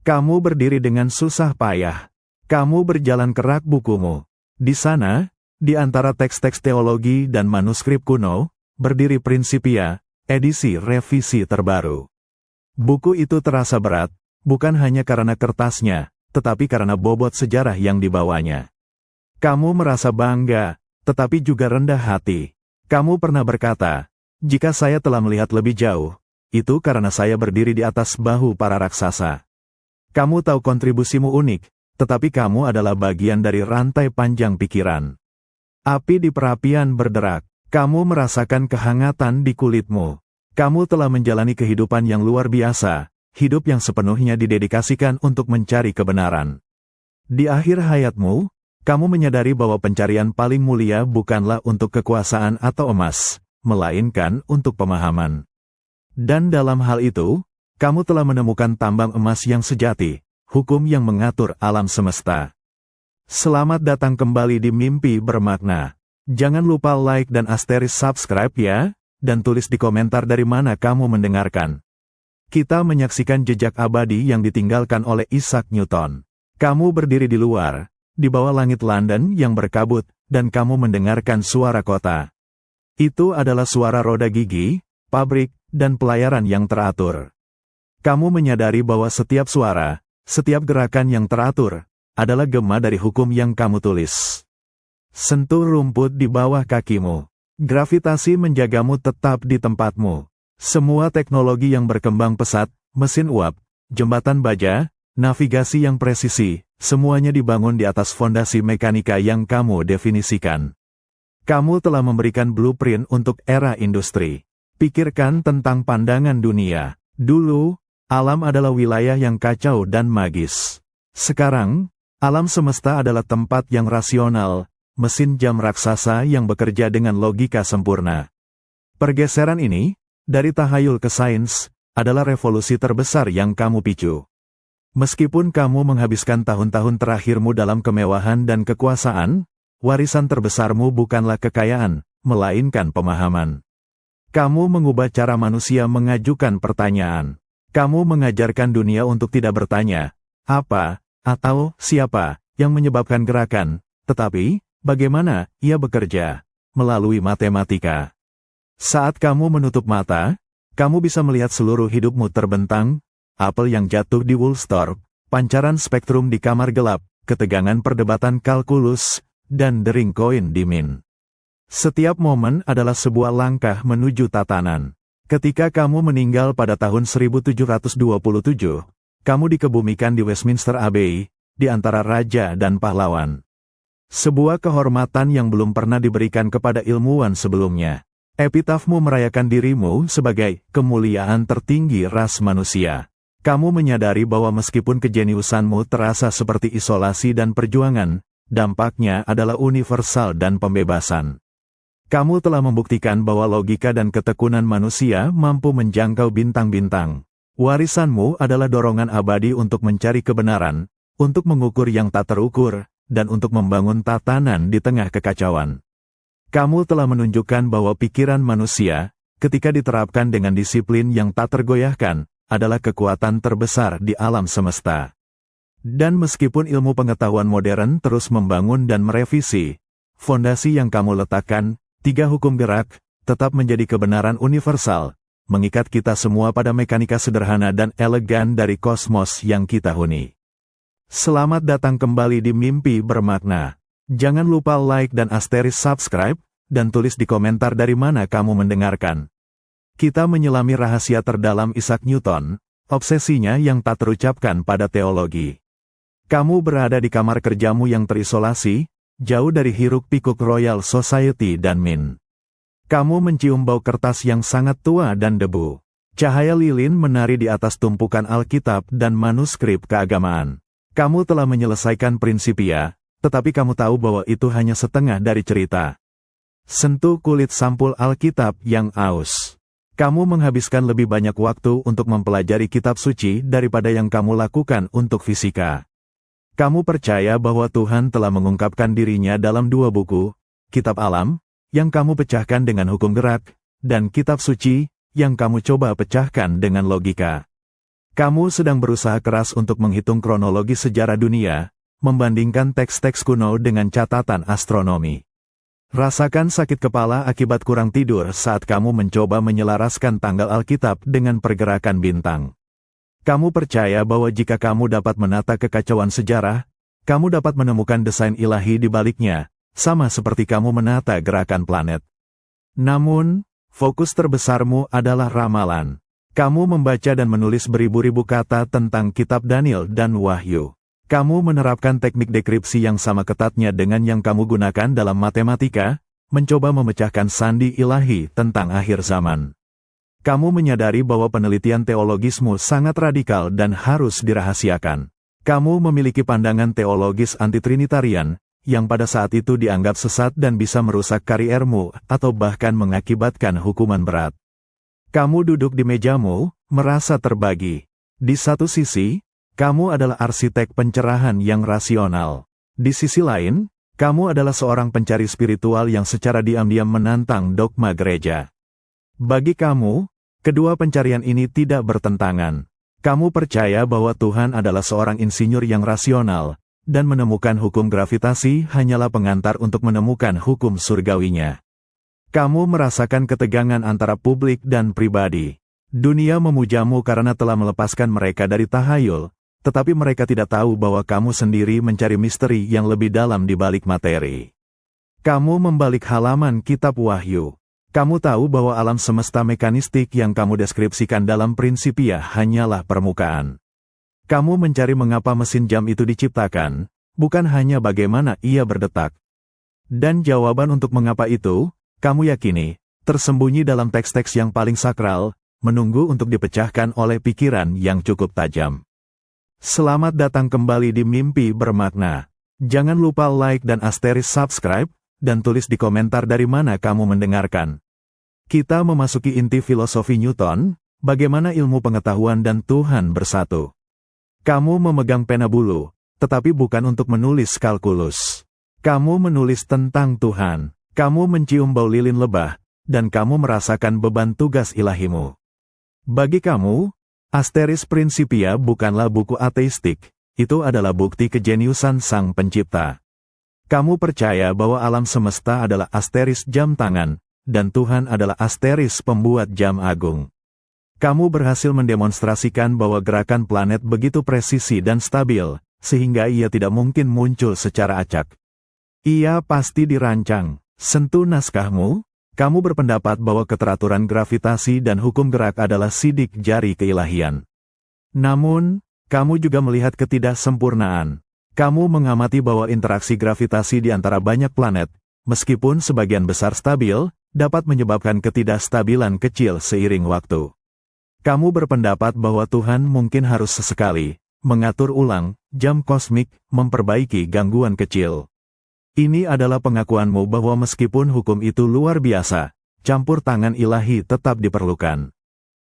Kamu berdiri dengan susah payah. Kamu berjalan ke rak bukumu. Di sana, Di antara teks-teks teologi dan manuskrip kuno, berdiri Principia, edisi revisi terbaru. Buku itu terasa berat, bukan hanya karena kertasnya, tetapi karena bobot sejarah yang dibawanya. Kamu merasa bangga, tetapi juga rendah hati. Kamu pernah berkata, "Jika saya telah melihat lebih jauh, itu karena saya berdiri di atas bahu para raksasa." Kamu tahu kontribusimu unik, tetapi kamu adalah bagian dari rantai panjang pikiran. Api di perapian berderak, kamu merasakan kehangatan di kulitmu. Kamu telah menjalani kehidupan yang luar biasa, hidup yang sepenuhnya didedikasikan untuk mencari kebenaran. Di akhir hayatmu, kamu menyadari bahwa pencarian paling mulia bukanlah untuk kekuasaan atau emas, melainkan untuk pemahaman. Dan dalam hal itu, kamu telah menemukan tambang emas yang sejati, hukum yang mengatur alam semesta. Selamat datang kembali di Mimpi Bermakna. Jangan lupa like dan asterisk subscribe ya, dan tulis di komentar dari mana kamu mendengarkan. Kita menyaksikan jejak abadi yang ditinggalkan oleh Isaac Newton. Kamu berdiri di luar, di bawah langit London yang berkabut, dan kamu mendengarkan suara kota. Itu adalah suara roda gigi, pabrik, dan pelayaran yang teratur. Kamu menyadari bahwa setiap suara, setiap gerakan yang teratur, adalah gema dari hukum yang kamu tulis. Sentuh rumput di bawah kakimu. Gravitasi menjagamu tetap di tempatmu. Semua teknologi yang berkembang pesat, mesin uap, jembatan baja, navigasi yang presisi, semuanya dibangun di atas fondasi mekanika yang kamu definisikan. Kamu telah memberikan blueprint untuk era industri. Pikirkan tentang pandangan dunia. Dulu, alam adalah wilayah yang kacau dan magis. Sekarang, alam semesta adalah tempat yang rasional, mesin jam raksasa yang bekerja dengan logika sempurna. Pergeseran ini, dari tahayul ke sains, adalah revolusi terbesar yang kamu picu. Meskipun kamu menghabiskan tahun-tahun terakhirmu dalam kemewahan dan kekuasaan, warisan terbesarmu bukanlah kekayaan, melainkan pemahaman. Kamu mengubah cara manusia mengajukan pertanyaan. Kamu mengajarkan dunia untuk tidak bertanya, apa, atau siapa, yang menyebabkan gerakan, tetapi, bagaimana ia bekerja melalui matematika. Saat kamu menutup mata, kamu bisa melihat seluruh hidupmu terbentang, apel yang jatuh di Woolsthorpe, pancaran spektrum di kamar gelap, ketegangan perdebatan kalkulus, dan dering koin di Mint. Setiap momen adalah sebuah langkah menuju tatanan. Ketika kamu meninggal pada tahun 1727, kamu dikebumikan di Westminster Abbey, di antara raja dan pahlawan. Sebuah kehormatan yang belum pernah diberikan kepada ilmuwan sebelumnya. Epitafmu merayakan dirimu sebagai kemuliaan tertinggi ras manusia. Kamu menyadari bahwa meskipun kejeniusanmu terasa seperti isolasi dan perjuangan, dampaknya adalah universal dan pembebasan. Kamu telah membuktikan bahwa logika dan ketekunan manusia mampu menjangkau bintang-bintang. Warisanmu adalah dorongan abadi untuk mencari kebenaran, untuk mengukur yang tak terukur, dan untuk membangun tatanan di tengah kekacauan. Kamu telah menunjukkan bahwa pikiran manusia, ketika diterapkan dengan disiplin yang tak tergoyahkan, adalah kekuatan terbesar di alam semesta. Dan meskipun ilmu pengetahuan modern terus membangun dan merevisi, fondasi yang kamu letakkan, 3 hukum gerak, tetap menjadi kebenaran universal, mengikat kita semua pada mekanika sederhana dan elegan dari kosmos yang kita huni. Selamat datang kembali di Mimpi Bermakna. Jangan lupa like dan asterisk subscribe, dan tulis di komentar dari mana kamu mendengarkan. Kita menyelami rahasia terdalam Isaac Newton, obsesinya yang tak terucapkan pada teologi. Kamu berada di kamar kerjamu yang terisolasi, jauh dari hiruk-pikuk Royal Society dan Mint. Kamu mencium bau kertas yang sangat tua dan debu. Cahaya lilin menari di atas tumpukan Alkitab dan manuskrip keagamaan. Kamu telah menyelesaikan Principia, tetapi kamu tahu bahwa itu hanya setengah dari cerita. Sentuh kulit sampul Alkitab yang aus. Kamu menghabiskan lebih banyak waktu untuk mempelajari kitab suci daripada yang kamu lakukan untuk fisika. Kamu percaya bahwa Tuhan telah mengungkapkan dirinya dalam 2 buku, Kitab Alam, yang kamu pecahkan dengan hukum gerak, dan Kitab Suci, yang kamu coba pecahkan dengan logika. Kamu sedang berusaha keras untuk menghitung kronologi sejarah dunia, membandingkan teks-teks kuno dengan catatan astronomi. Rasakan sakit kepala akibat kurang tidur saat kamu mencoba menyelaraskan tanggal Alkitab dengan pergerakan bintang. Kamu percaya bahwa jika kamu dapat menata kekacauan sejarah, kamu dapat menemukan desain ilahi di baliknya, sama seperti kamu menata gerakan planet. Namun, fokus terbesarmu adalah ramalan. Kamu membaca dan menulis beribu-ribu kata tentang kitab Daniel dan Wahyu. Kamu menerapkan teknik dekripsi yang sama ketatnya dengan yang kamu gunakan dalam matematika, mencoba memecahkan sandi ilahi tentang akhir zaman. Kamu menyadari bahwa penelitian teologismu sangat radikal dan harus dirahasiakan. Kamu memiliki pandangan teologis anti-trinitarian, yang pada saat itu dianggap sesat dan bisa merusak kariermu atau bahkan mengakibatkan hukuman berat. Kamu duduk di mejamu, merasa terbagi. Di satu sisi, kamu adalah arsitek pencerahan yang rasional. Di sisi lain, kamu adalah seorang pencari spiritual yang secara diam-diam menantang dogma gereja. Bagi kamu, kedua pencarian ini tidak bertentangan. Kamu percaya bahwa Tuhan adalah seorang insinyur yang rasional, dan menemukan hukum gravitasi hanyalah pengantar untuk menemukan hukum surgawinya. Kamu merasakan ketegangan antara publik dan pribadi. Dunia memujamu karena telah melepaskan mereka dari tahayul, tetapi mereka tidak tahu bahwa kamu sendiri mencari misteri yang lebih dalam di balik materi. Kamu membalik halaman kitab Wahyu. Kamu tahu bahwa alam semesta mekanistik yang kamu deskripsikan dalam Prinsipia hanyalah permukaan. Kamu mencari mengapa mesin jam itu diciptakan, bukan hanya bagaimana ia berdetak. Dan jawaban untuk mengapa itu, kamu yakini, tersembunyi dalam teks-teks yang paling sakral, menunggu untuk dipecahkan oleh pikiran yang cukup tajam. Selamat datang kembali di Mimpi Bermakna. Jangan lupa like dan asteris subscribe, dan tulis di komentar dari mana kamu mendengarkan. Kita memasuki inti filosofi Newton, bagaimana ilmu pengetahuan dan Tuhan bersatu. Kamu memegang pena bulu, tetapi bukan untuk menulis kalkulus. Kamu menulis tentang Tuhan, kamu mencium bau lilin lebah, dan kamu merasakan beban tugas ilahimu. Bagi kamu, Asteris Principia bukanlah buku ateistik, itu adalah bukti kejeniusan Sang Pencipta. Kamu percaya bahwa alam semesta adalah asteris jam tangan, dan Tuhan adalah asteris pembuat jam agung. Kamu berhasil mendemonstrasikan bahwa gerakan planet begitu presisi dan stabil, sehingga ia tidak mungkin muncul secara acak. Ia pasti dirancang. Sentuh naskahmu. Kamu berpendapat bahwa keteraturan gravitasi dan hukum gerak adalah sidik jari keilahian. Namun, kamu juga melihat ketidaksempurnaan. Kamu mengamati bahwa interaksi gravitasi di antara banyak planet, meskipun sebagian besar stabil, dapat menyebabkan ketidakstabilan kecil seiring waktu. Kamu berpendapat bahwa Tuhan mungkin harus sesekali mengatur ulang jam kosmik, memperbaiki gangguan kecil. Ini adalah pengakuanmu bahwa meskipun hukum itu luar biasa, campur tangan ilahi tetap diperlukan.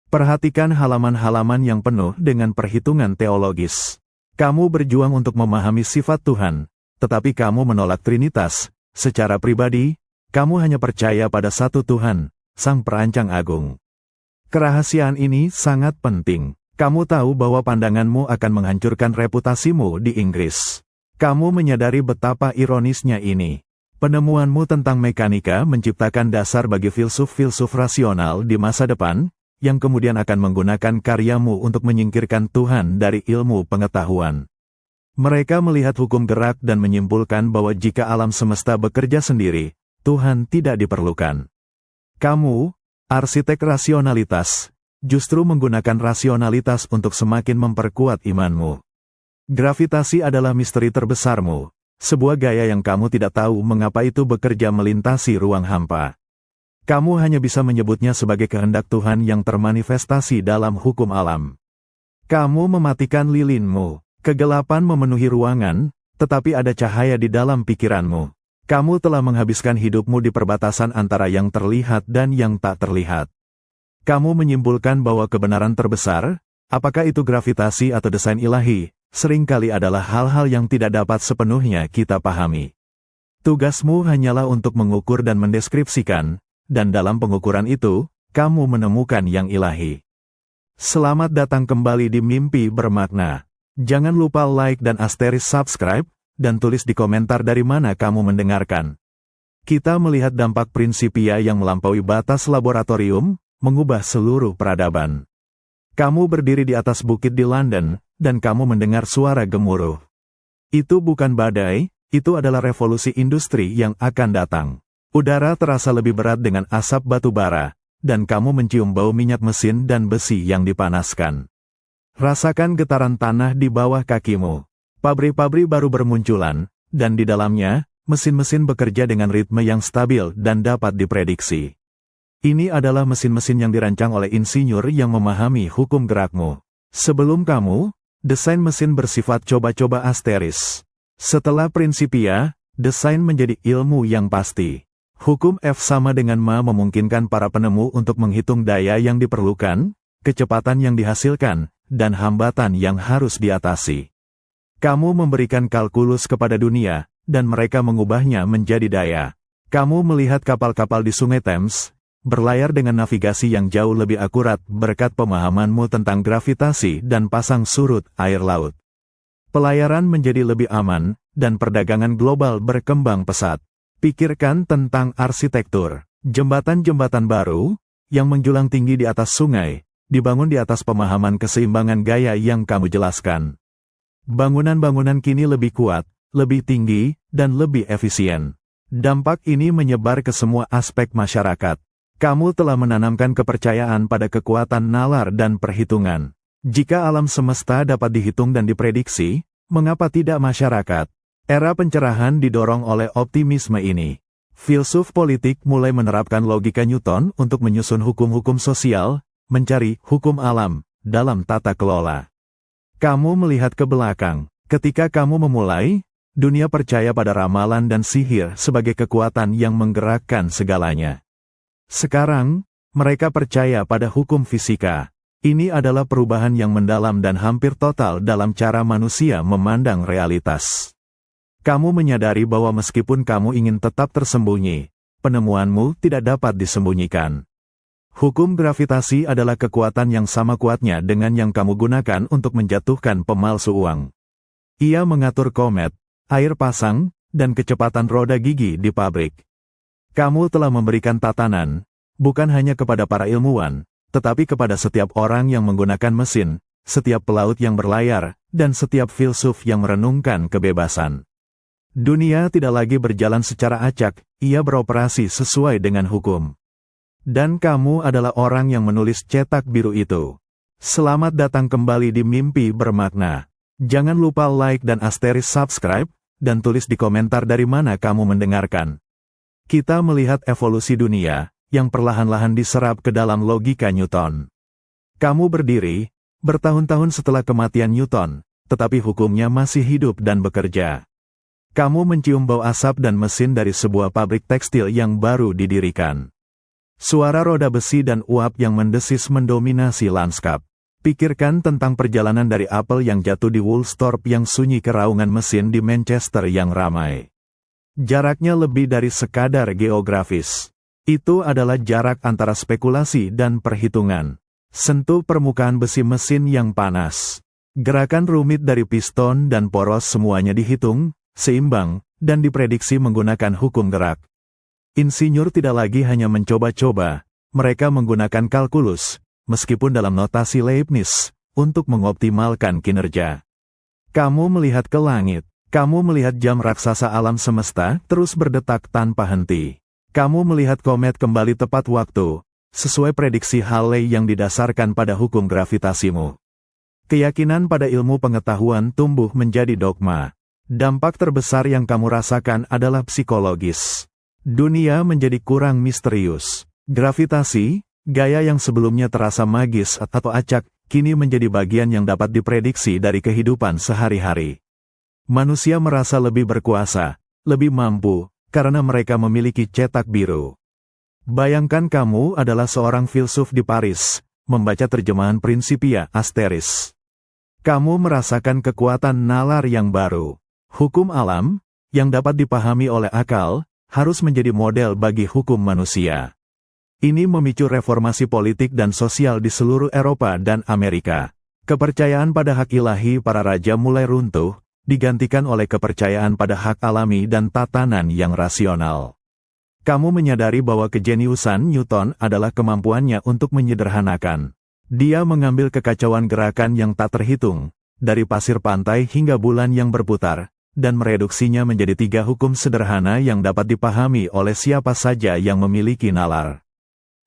Perhatikan halaman-halaman yang penuh dengan perhitungan teologis. Kamu berjuang untuk memahami sifat Tuhan, tetapi kamu menolak Trinitas. Secara pribadi, kamu hanya percaya pada satu Tuhan, Sang Perancang Agung. Kerahasiaan ini sangat penting. Kamu tahu bahwa pandanganmu akan menghancurkan reputasimu di Inggris. Kamu menyadari betapa ironisnya ini. Penemuanmu tentang mekanika menciptakan dasar bagi filsuf-filsuf rasional di masa depan, yang kemudian akan menggunakan karyamu untuk menyingkirkan Tuhan dari ilmu pengetahuan. Mereka melihat hukum gerak dan menyimpulkan bahwa jika alam semesta bekerja sendiri, Tuhan tidak diperlukan. Kamu, arsitek rasionalitas, justru menggunakan rasionalitas untuk semakin memperkuat imanmu. Gravitasi adalah misteri terbesarmu, sebuah gaya yang kamu tidak tahu mengapa itu bekerja melintasi ruang hampa. Kamu hanya bisa menyebutnya sebagai kehendak Tuhan yang termanifestasi dalam hukum alam. Kamu mematikan lilinmu, kegelapan memenuhi ruangan, tetapi ada cahaya di dalam pikiranmu. Kamu telah menghabiskan hidupmu di perbatasan antara yang terlihat dan yang tak terlihat. Kamu menyimpulkan bahwa kebenaran terbesar, apakah itu gravitasi atau desain ilahi, seringkali adalah hal-hal yang tidak dapat sepenuhnya kita pahami. Tugasmu hanyalah untuk mengukur dan mendeskripsikan, dan dalam pengukuran itu, kamu menemukan yang ilahi. Selamat datang kembali di Mimpi Bermakna. Jangan lupa like dan asteris subscribe, dan tulis di komentar dari mana kamu mendengarkan. Kita melihat dampak prinsipia yang melampaui batas laboratorium, mengubah seluruh peradaban. Kamu berdiri di atas bukit di London, dan kamu mendengar suara gemuruh. Itu bukan badai, itu adalah revolusi industri yang akan datang. Udara terasa lebih berat dengan asap batu bara, dan kamu mencium bau minyak mesin dan besi yang dipanaskan. Rasakan getaran tanah di bawah kakimu. Pabrik-pabrik baru bermunculan, dan di dalamnya, mesin-mesin bekerja dengan ritme yang stabil dan dapat diprediksi. Ini adalah mesin-mesin yang dirancang oleh insinyur yang memahami hukum gerakmu. Sebelum kamu, desain mesin bersifat coba-coba asteris. Setelah prinsipia, desain menjadi ilmu yang pasti. Hukum F sama dengan ma memungkinkan para penemu untuk menghitung daya yang diperlukan, kecepatan yang dihasilkan, dan hambatan yang harus diatasi. Kamu memberikan kalkulus kepada dunia, dan mereka mengubahnya menjadi daya. Kamu melihat kapal-kapal di Sungai Thames, berlayar dengan navigasi yang jauh lebih akurat berkat pemahamanmu tentang gravitasi dan pasang surut air laut. Pelayaran menjadi lebih aman, dan perdagangan global berkembang pesat. Pikirkan tentang arsitektur. Jembatan-jembatan baru, yang menjulang tinggi di atas sungai, dibangun di atas pemahaman keseimbangan gaya yang kamu jelaskan. Bangunan-bangunan kini lebih kuat, lebih tinggi, dan lebih efisien. Dampak ini menyebar ke semua aspek masyarakat. Kamu telah menanamkan kepercayaan pada kekuatan nalar dan perhitungan. Jika alam semesta dapat dihitung dan diprediksi, mengapa tidak masyarakat? Era pencerahan didorong oleh optimisme ini. Filsuf politik mulai menerapkan logika Newton untuk menyusun hukum-hukum sosial, mencari hukum alam dalam tata kelola. Kamu melihat ke belakang. Ketika kamu memulai, dunia percaya pada ramalan dan sihir sebagai kekuatan yang menggerakkan segalanya. Sekarang, mereka percaya pada hukum fisika. Ini adalah perubahan yang mendalam dan hampir total dalam cara manusia memandang realitas. Kamu menyadari bahwa meskipun kamu ingin tetap tersembunyi, penemuanmu tidak dapat disembunyikan. Hukum gravitasi adalah kekuatan yang sama kuatnya dengan yang kamu gunakan untuk menjatuhkan pemalsu uang. Ia mengatur komet, air pasang, dan kecepatan roda gigi di pabrik. Kamu telah memberikan tatanan, bukan hanya kepada para ilmuwan, tetapi kepada setiap orang yang menggunakan mesin, setiap pelaut yang berlayar, dan setiap filsuf yang merenungkan kebebasan. Dunia tidak lagi berjalan secara acak, ia beroperasi sesuai dengan hukum. Dan kamu adalah orang yang menulis cetak biru itu. Selamat datang kembali di Mimpi Bermakna. Jangan lupa like dan asteris subscribe, dan tulis di komentar dari mana kamu mendengarkan. Kita melihat evolusi dunia, yang perlahan-lahan diserap ke dalam logika Newton. Kamu berdiri, bertahun-tahun setelah kematian Newton, tetapi hukumnya masih hidup dan bekerja. Kamu mencium bau asap dan mesin dari sebuah pabrik tekstil yang baru didirikan. Suara roda besi dan uap yang mendesis mendominasi lanskap. Pikirkan tentang perjalanan dari apel yang jatuh di Woolsthorpe yang sunyi ke raungan mesin di Manchester yang ramai. Jaraknya lebih dari sekadar geografis. Itu adalah jarak antara spekulasi dan perhitungan. Sentuh permukaan besi mesin yang panas. Gerakan rumit dari piston dan poros semuanya dihitung, seimbang, dan diprediksi menggunakan hukum gerak. Insinyur tidak lagi hanya mencoba-coba, mereka menggunakan kalkulus, meskipun dalam notasi Leibniz, untuk mengoptimalkan kinerja. Kamu melihat ke langit, kamu melihat jam raksasa alam semesta terus berdetak tanpa henti. Kamu melihat komet kembali tepat waktu, sesuai prediksi Halley yang didasarkan pada hukum gravitasimu. Keyakinan pada ilmu pengetahuan tumbuh menjadi dogma. Dampak terbesar yang kamu rasakan adalah psikologis. Dunia menjadi kurang misterius. Gravitasi, gaya yang sebelumnya terasa magis atau acak, kini menjadi bagian yang dapat diprediksi dari kehidupan sehari-hari. Manusia merasa lebih berkuasa, lebih mampu, karena mereka memiliki cetak biru. Bayangkan kamu adalah seorang filsuf di Paris, membaca terjemahan Principia Asteris. Kamu merasakan kekuatan nalar yang baru. Hukum alam, yang dapat dipahami oleh akal, harus menjadi model bagi hukum manusia. Ini memicu reformasi politik dan sosial di seluruh Eropa dan Amerika. Kepercayaan pada hak ilahi para raja mulai runtuh, digantikan oleh kepercayaan pada hak alami dan tatanan yang rasional. Kamu menyadari bahwa kejeniusan Newton adalah kemampuannya untuk menyederhanakan. Dia mengambil kekacauan gerakan yang tak terhitung, dari pasir pantai hingga bulan yang berputar, dan mereduksinya menjadi 3 hukum sederhana yang dapat dipahami oleh siapa saja yang memiliki nalar.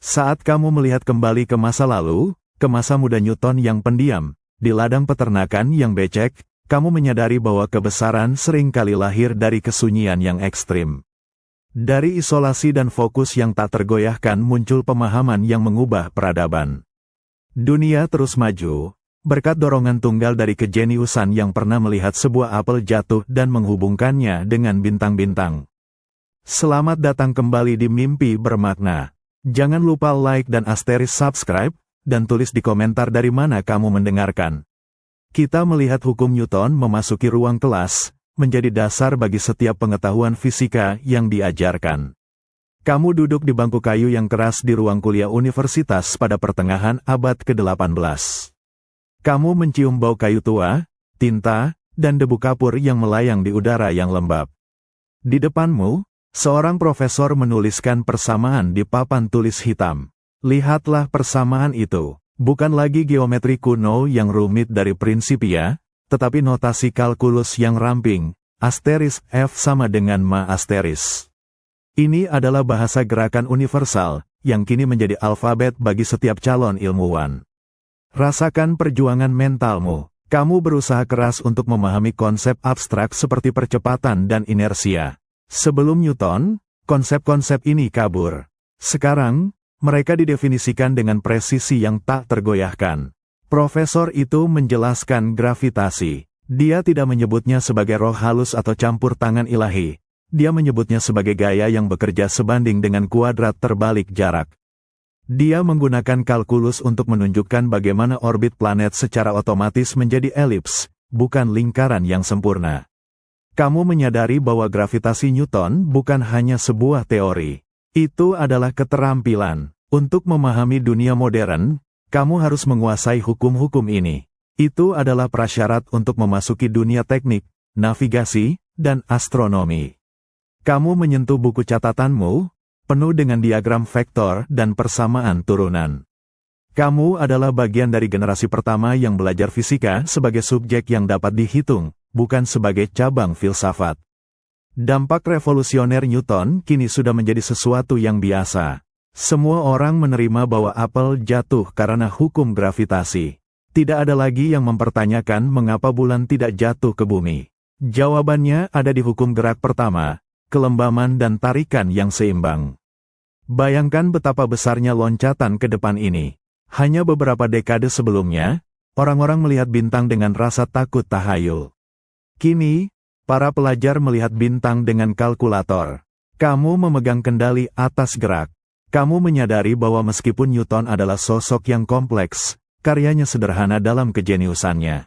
Saat kamu melihat kembali ke masa lalu, ke masa muda Newton yang pendiam, di ladang peternakan yang becek, kamu menyadari bahwa kebesaran sering kali lahir dari kesunyian yang ekstrim. Dari isolasi dan fokus yang tak tergoyahkan muncul pemahaman yang mengubah peradaban. Dunia terus maju, berkat dorongan tunggal dari kejeniusan yang pernah melihat sebuah apel jatuh dan menghubungkannya dengan bintang-bintang. Selamat datang kembali di Mimpi Bermakna. Jangan lupa like dan asterisk subscribe, dan tulis di komentar dari mana kamu mendengarkan. Kita melihat hukum Newton memasuki ruang kelas, menjadi dasar bagi setiap pengetahuan fisika yang diajarkan. Kamu duduk di bangku kayu yang keras di ruang kuliah universitas pada pertengahan abad ke-18. Kamu mencium bau kayu tua, tinta, dan debu kapur yang melayang di udara yang lembab. Di depanmu, seorang profesor menuliskan persamaan di papan tulis hitam. Lihatlah persamaan itu, bukan lagi geometri kuno yang rumit dari Principia, tetapi notasi kalkulus yang ramping, asterisk F sama dengan ma asterisk. Ini adalah bahasa gerakan universal, yang kini menjadi alfabet bagi setiap calon ilmuwan. Rasakan perjuangan mentalmu. Kamu berusaha keras untuk memahami konsep abstrak seperti percepatan dan inersia. Sebelum Newton, konsep-konsep ini kabur. Sekarang, mereka didefinisikan dengan presisi yang tak tergoyahkan. Profesor itu menjelaskan gravitasi. Dia tidak menyebutnya sebagai roh halus atau campur tangan ilahi. Dia menyebutnya sebagai gaya yang bekerja sebanding dengan kuadrat terbalik jarak. Dia menggunakan kalkulus untuk menunjukkan bagaimana orbit planet secara otomatis menjadi elips, bukan lingkaran yang sempurna. Kamu menyadari bahwa gravitasi Newton bukan hanya sebuah teori. Itu adalah keterampilan. Untuk memahami dunia modern, kamu harus menguasai hukum-hukum ini. Itu adalah prasyarat untuk memasuki dunia teknik, navigasi, dan astronomi. Kamu menyentuh buku catatanmu, penuh dengan diagram vektor dan persamaan turunan. Kamu adalah bagian dari generasi pertama yang belajar fisika sebagai subjek yang dapat dihitung, bukan sebagai cabang filsafat. Dampak revolusioner Newton kini sudah menjadi sesuatu yang biasa. Semua orang menerima bahwa apel jatuh karena hukum gravitasi. Tidak ada lagi yang mempertanyakan mengapa bulan tidak jatuh ke bumi. Jawabannya ada di hukum gerak pertama, kelembaman dan tarikan yang seimbang. Bayangkan betapa besarnya loncatan ke depan ini. Hanya beberapa dekade sebelumnya, orang-orang melihat bintang dengan rasa takut tahayul. Kini, para pelajar melihat bintang dengan kalkulator. Kamu memegang kendali atas gerak. Kamu menyadari bahwa meskipun Newton adalah sosok yang kompleks, karyanya sederhana dalam kejeniusannya.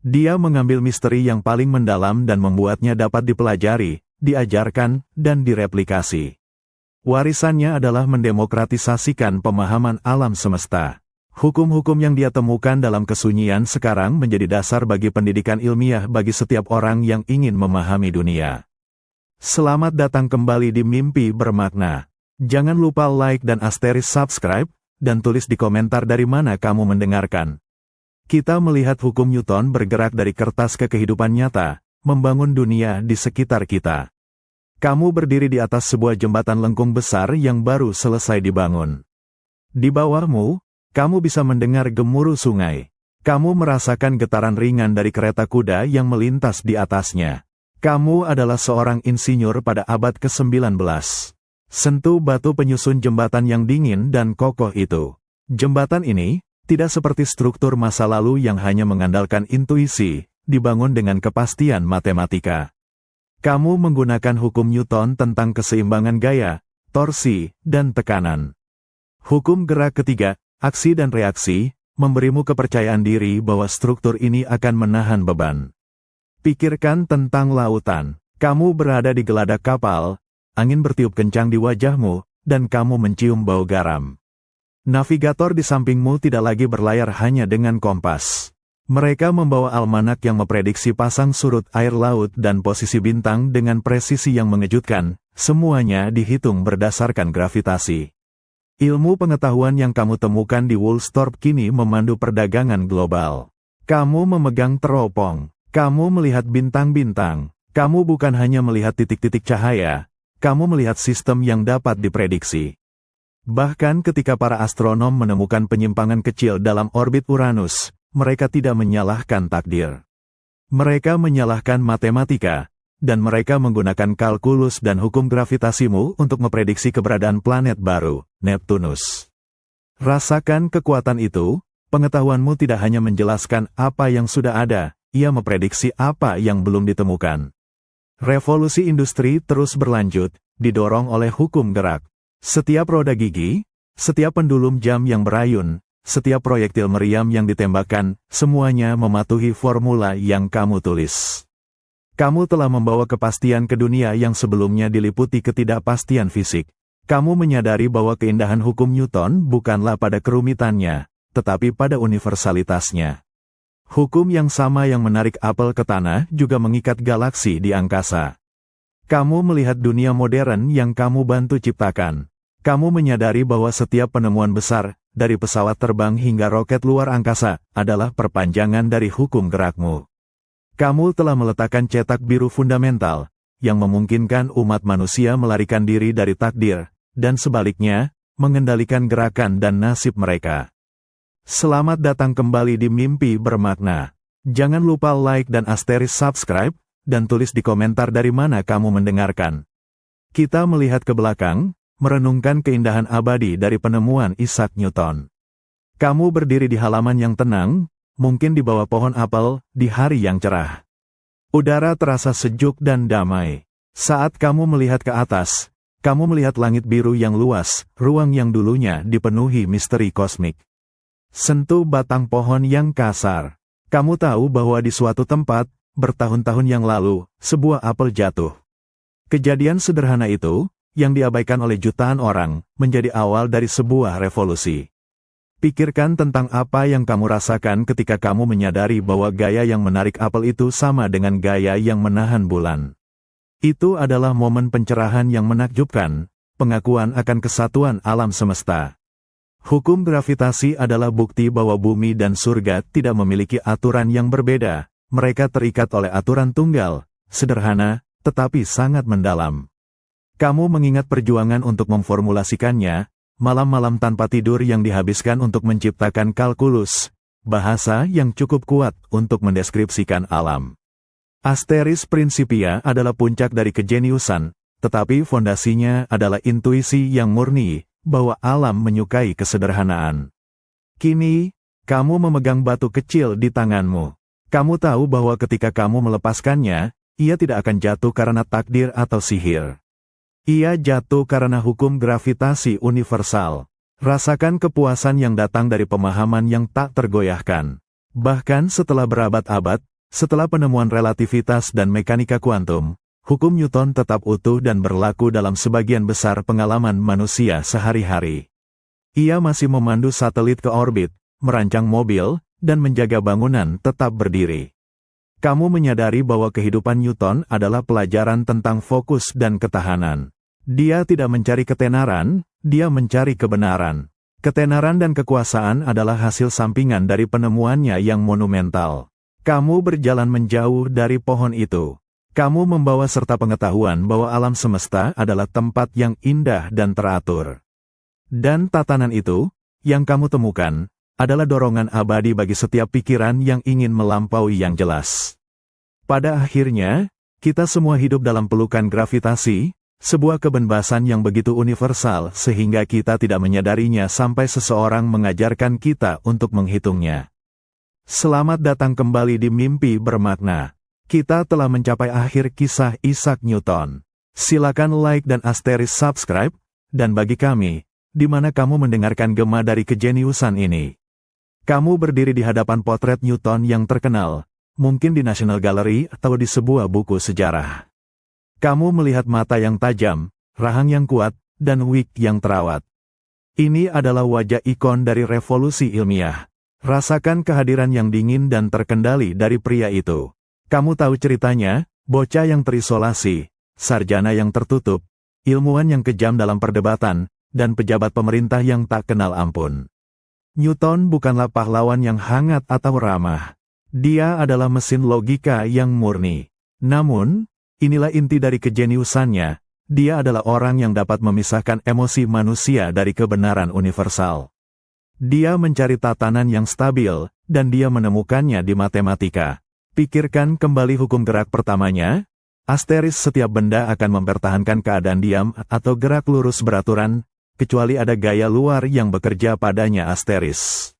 Dia mengambil misteri yang paling mendalam dan membuatnya dapat dipelajari, diajarkan, dan direplikasi. Warisannya adalah mendemokratisasikan pemahaman alam semesta. Hukum-hukum yang dia temukan dalam kesunyian sekarang menjadi dasar bagi pendidikan ilmiah bagi setiap orang yang ingin memahami dunia. Selamat datang kembali di Mimpi Bermakna. Jangan lupa like dan asterisk subscribe, dan tulis di komentar dari mana kamu mendengarkan. Kita melihat hukum Newton bergerak dari kertas ke kehidupan nyata, membangun dunia di sekitar kita. Kamu berdiri di atas sebuah jembatan lengkung besar yang baru selesai dibangun. Di bawahmu, kamu bisa mendengar gemuruh sungai. Kamu merasakan getaran ringan dari kereta kuda yang melintas di atasnya. Kamu adalah seorang insinyur pada abad ke-19. Sentuh batu penyusun jembatan yang dingin dan kokoh itu. Jembatan ini, tidak seperti struktur masa lalu yang hanya mengandalkan intuisi, dibangun dengan kepastian matematika. Kamu menggunakan hukum Newton tentang keseimbangan gaya, torsi, dan tekanan. Hukum gerak ketiga, aksi dan reaksi, memberimu kepercayaan diri bahwa struktur ini akan menahan beban. Pikirkan tentang lautan. Kamu berada di geladak kapal, angin bertiup kencang di wajahmu, dan kamu mencium bau garam. Navigator di sampingmu tidak lagi berlayar hanya dengan kompas. Mereka membawa almanak yang memprediksi pasang surut air laut dan posisi bintang dengan presisi yang mengejutkan, semuanya dihitung berdasarkan gravitasi. Ilmu pengetahuan yang kamu temukan di Woolsthorpe kini memandu perdagangan global. Kamu memegang teropong, kamu melihat bintang-bintang, kamu bukan hanya melihat titik-titik cahaya, kamu melihat sistem yang dapat diprediksi. Bahkan ketika para astronom menemukan penyimpangan kecil dalam orbit Uranus, mereka tidak menyalahkan takdir. Mereka menyalahkan matematika, dan mereka menggunakan kalkulus dan hukum gravitasimu untuk memprediksi keberadaan planet baru, Neptunus. Rasakan kekuatan itu, pengetahuanmu tidak hanya menjelaskan apa yang sudah ada, ia memprediksi apa yang belum ditemukan. Revolusi industri terus berlanjut, didorong oleh hukum gerak. Setiap roda gigi, setiap pendulum jam yang berayun, setiap proyektil meriam yang ditembakkan, semuanya mematuhi formula yang kamu tulis. Kamu telah membawa kepastian ke dunia yang sebelumnya diliputi ketidakpastian fisik. Kamu menyadari bahwa keindahan hukum Newton bukanlah pada kerumitannya, tetapi pada universalitasnya. Hukum yang sama yang menarik apel ke tanah juga mengikat galaksi di angkasa. Kamu melihat dunia modern yang kamu bantu ciptakan. Kamu menyadari bahwa setiap penemuan besar, dari pesawat terbang hingga roket luar angkasa, adalah perpanjangan dari hukum gerakmu. Kamu telah meletakkan cetak biru fundamental, yang memungkinkan umat manusia melarikan diri dari takdir, dan sebaliknya, mengendalikan gerakan dan nasib mereka. Selamat datang kembali di Mimpi Bermakna. Jangan lupa like dan asterisk subscribe, dan tulis di komentar dari mana kamu mendengarkan. Kita melihat ke belakang, merenungkan keindahan abadi dari penemuan Isaac Newton. Kamu berdiri di halaman yang tenang, mungkin di bawah pohon apel, di hari yang cerah. Udara terasa sejuk dan damai. Saat kamu melihat ke atas, kamu melihat langit biru yang luas, ruang yang dulunya dipenuhi misteri kosmik. Sentuh batang pohon yang kasar. Kamu tahu bahwa di suatu tempat, bertahun-tahun yang lalu, sebuah apel jatuh. Kejadian sederhana itu, yang diabaikan oleh jutaan orang, menjadi awal dari sebuah revolusi. Pikirkan tentang apa yang kamu rasakan ketika kamu menyadari bahwa gaya yang menarik apel itu sama dengan gaya yang menahan bulan. Itu adalah momen pencerahan yang menakjubkan, pengakuan akan kesatuan alam semesta. Hukum gravitasi adalah bukti bahwa bumi dan surga tidak memiliki aturan yang berbeda, mereka terikat oleh aturan tunggal, sederhana, tetapi sangat mendalam. Kamu mengingat perjuangan untuk memformulasikannya, malam-malam tanpa tidur yang dihabiskan untuk menciptakan kalkulus, bahasa yang cukup kuat untuk mendeskripsikan alam. Asteris Principia adalah puncak dari kejeniusan, tetapi fondasinya adalah intuisi yang murni, bahwa alam menyukai kesederhanaan. Kini, kamu memegang batu kecil di tanganmu. Kamu tahu bahwa ketika kamu melepaskannya, ia tidak akan jatuh karena takdir atau sihir. Ia jatuh karena hukum gravitasi universal. Rasakan kepuasan yang datang dari pemahaman yang tak tergoyahkan. Bahkan setelah berabad-abad, setelah penemuan relativitas dan mekanika kuantum, hukum Newton tetap utuh dan berlaku dalam sebagian besar pengalaman manusia sehari-hari. Ia masih memandu satelit ke orbit, merancang mobil, dan menjaga bangunan tetap berdiri. Kamu menyadari bahwa kehidupan Newton adalah pelajaran tentang fokus dan ketahanan. Dia tidak mencari ketenaran, dia mencari kebenaran. Ketenaran dan kekuasaan adalah hasil sampingan dari penemuannya yang monumental. Kamu berjalan menjauh dari pohon itu. Kamu membawa serta pengetahuan bahwa alam semesta adalah tempat yang indah dan teratur. Dan tatanan itu, yang kamu temukan, adalah dorongan abadi bagi setiap pikiran yang ingin melampaui yang jelas. Pada akhirnya, kita semua hidup dalam pelukan gravitasi, sebuah kebebasan yang begitu universal sehingga kita tidak menyadarinya sampai seseorang mengajarkan kita untuk menghitungnya. Selamat datang kembali di Mimpi Bermakna. Kita telah mencapai akhir kisah Isaac Newton. Silakan like dan asterisk subscribe, dan bagi kami, di mana kamu mendengarkan gema dari kejeniusan ini. Kamu berdiri di hadapan potret Newton yang terkenal, mungkin di National Gallery atau di sebuah buku sejarah. Kamu melihat mata yang tajam, rahang yang kuat, dan wig yang terawat. Ini adalah wajah ikon dari revolusi ilmiah. Rasakan kehadiran yang dingin dan terkendali dari pria itu. Kamu tahu ceritanya, bocah yang terisolasi, sarjana yang tertutup, ilmuwan yang kejam dalam perdebatan, dan pejabat pemerintah yang tak kenal ampun. Newton bukanlah pahlawan yang hangat atau ramah. Dia adalah mesin logika yang murni. Namun, inilah inti dari kejeniusannya. Dia adalah orang yang dapat memisahkan emosi manusia dari kebenaran universal. Dia mencari tatanan yang stabil, dan dia menemukannya di matematika. Pikirkan kembali hukum gerak pertamanya. Asteris setiap benda akan mempertahankan keadaan diam atau gerak lurus beraturan, kecuali ada gaya luar yang bekerja padanya asteris.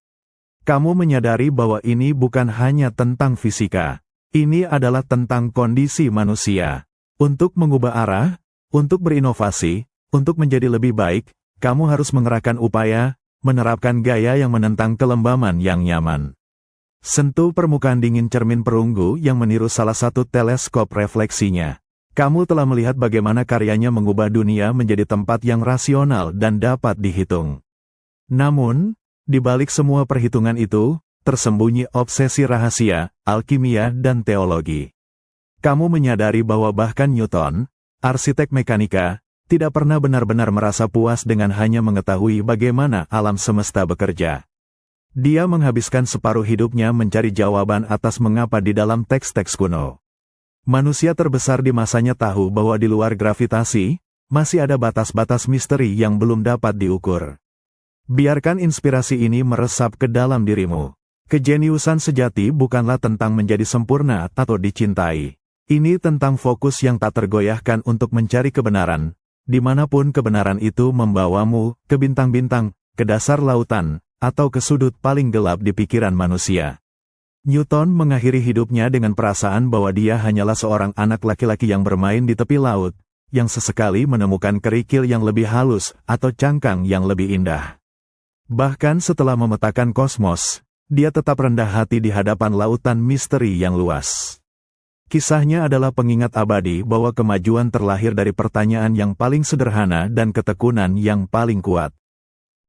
Kamu menyadari bahwa ini bukan hanya tentang fisika. Ini adalah tentang kondisi manusia. Untuk mengubah arah, untuk berinovasi, untuk menjadi lebih baik, kamu harus mengerahkan upaya, menerapkan gaya yang menentang kelembaman yang nyaman. Sentuh permukaan dingin cermin perunggu yang meniru salah satu teleskop refleksinya. Kamu telah melihat bagaimana karyanya mengubah dunia menjadi tempat yang rasional dan dapat dihitung. Namun, di balik semua perhitungan itu, tersembunyi obsesi rahasia, alkimia dan teologi. Kamu menyadari bahwa bahkan Newton, arsitek mekanika, tidak pernah benar-benar merasa puas dengan hanya mengetahui bagaimana alam semesta bekerja. Dia menghabiskan separuh hidupnya mencari jawaban atas mengapa di dalam teks-teks kuno. Manusia terbesar di masanya tahu bahwa di luar gravitasi, masih ada batas-batas misteri yang belum dapat diukur. Biarkan inspirasi ini meresap ke dalam dirimu. Kejeniusan sejati bukanlah tentang menjadi sempurna atau dicintai. Ini tentang fokus yang tak tergoyahkan untuk mencari kebenaran, dimanapun kebenaran itu membawamu, ke bintang-bintang, ke dasar lautan, atau ke sudut paling gelap di pikiran manusia. Newton mengakhiri hidupnya dengan perasaan bahwa dia hanyalah seorang anak laki-laki yang bermain di tepi laut, yang sesekali menemukan kerikil yang lebih halus atau cangkang yang lebih indah. Bahkan setelah memetakan kosmos, dia tetap rendah hati di hadapan lautan misteri yang luas. Kisahnya adalah pengingat abadi bahwa kemajuan terlahir dari pertanyaan yang paling sederhana dan ketekunan yang paling kuat.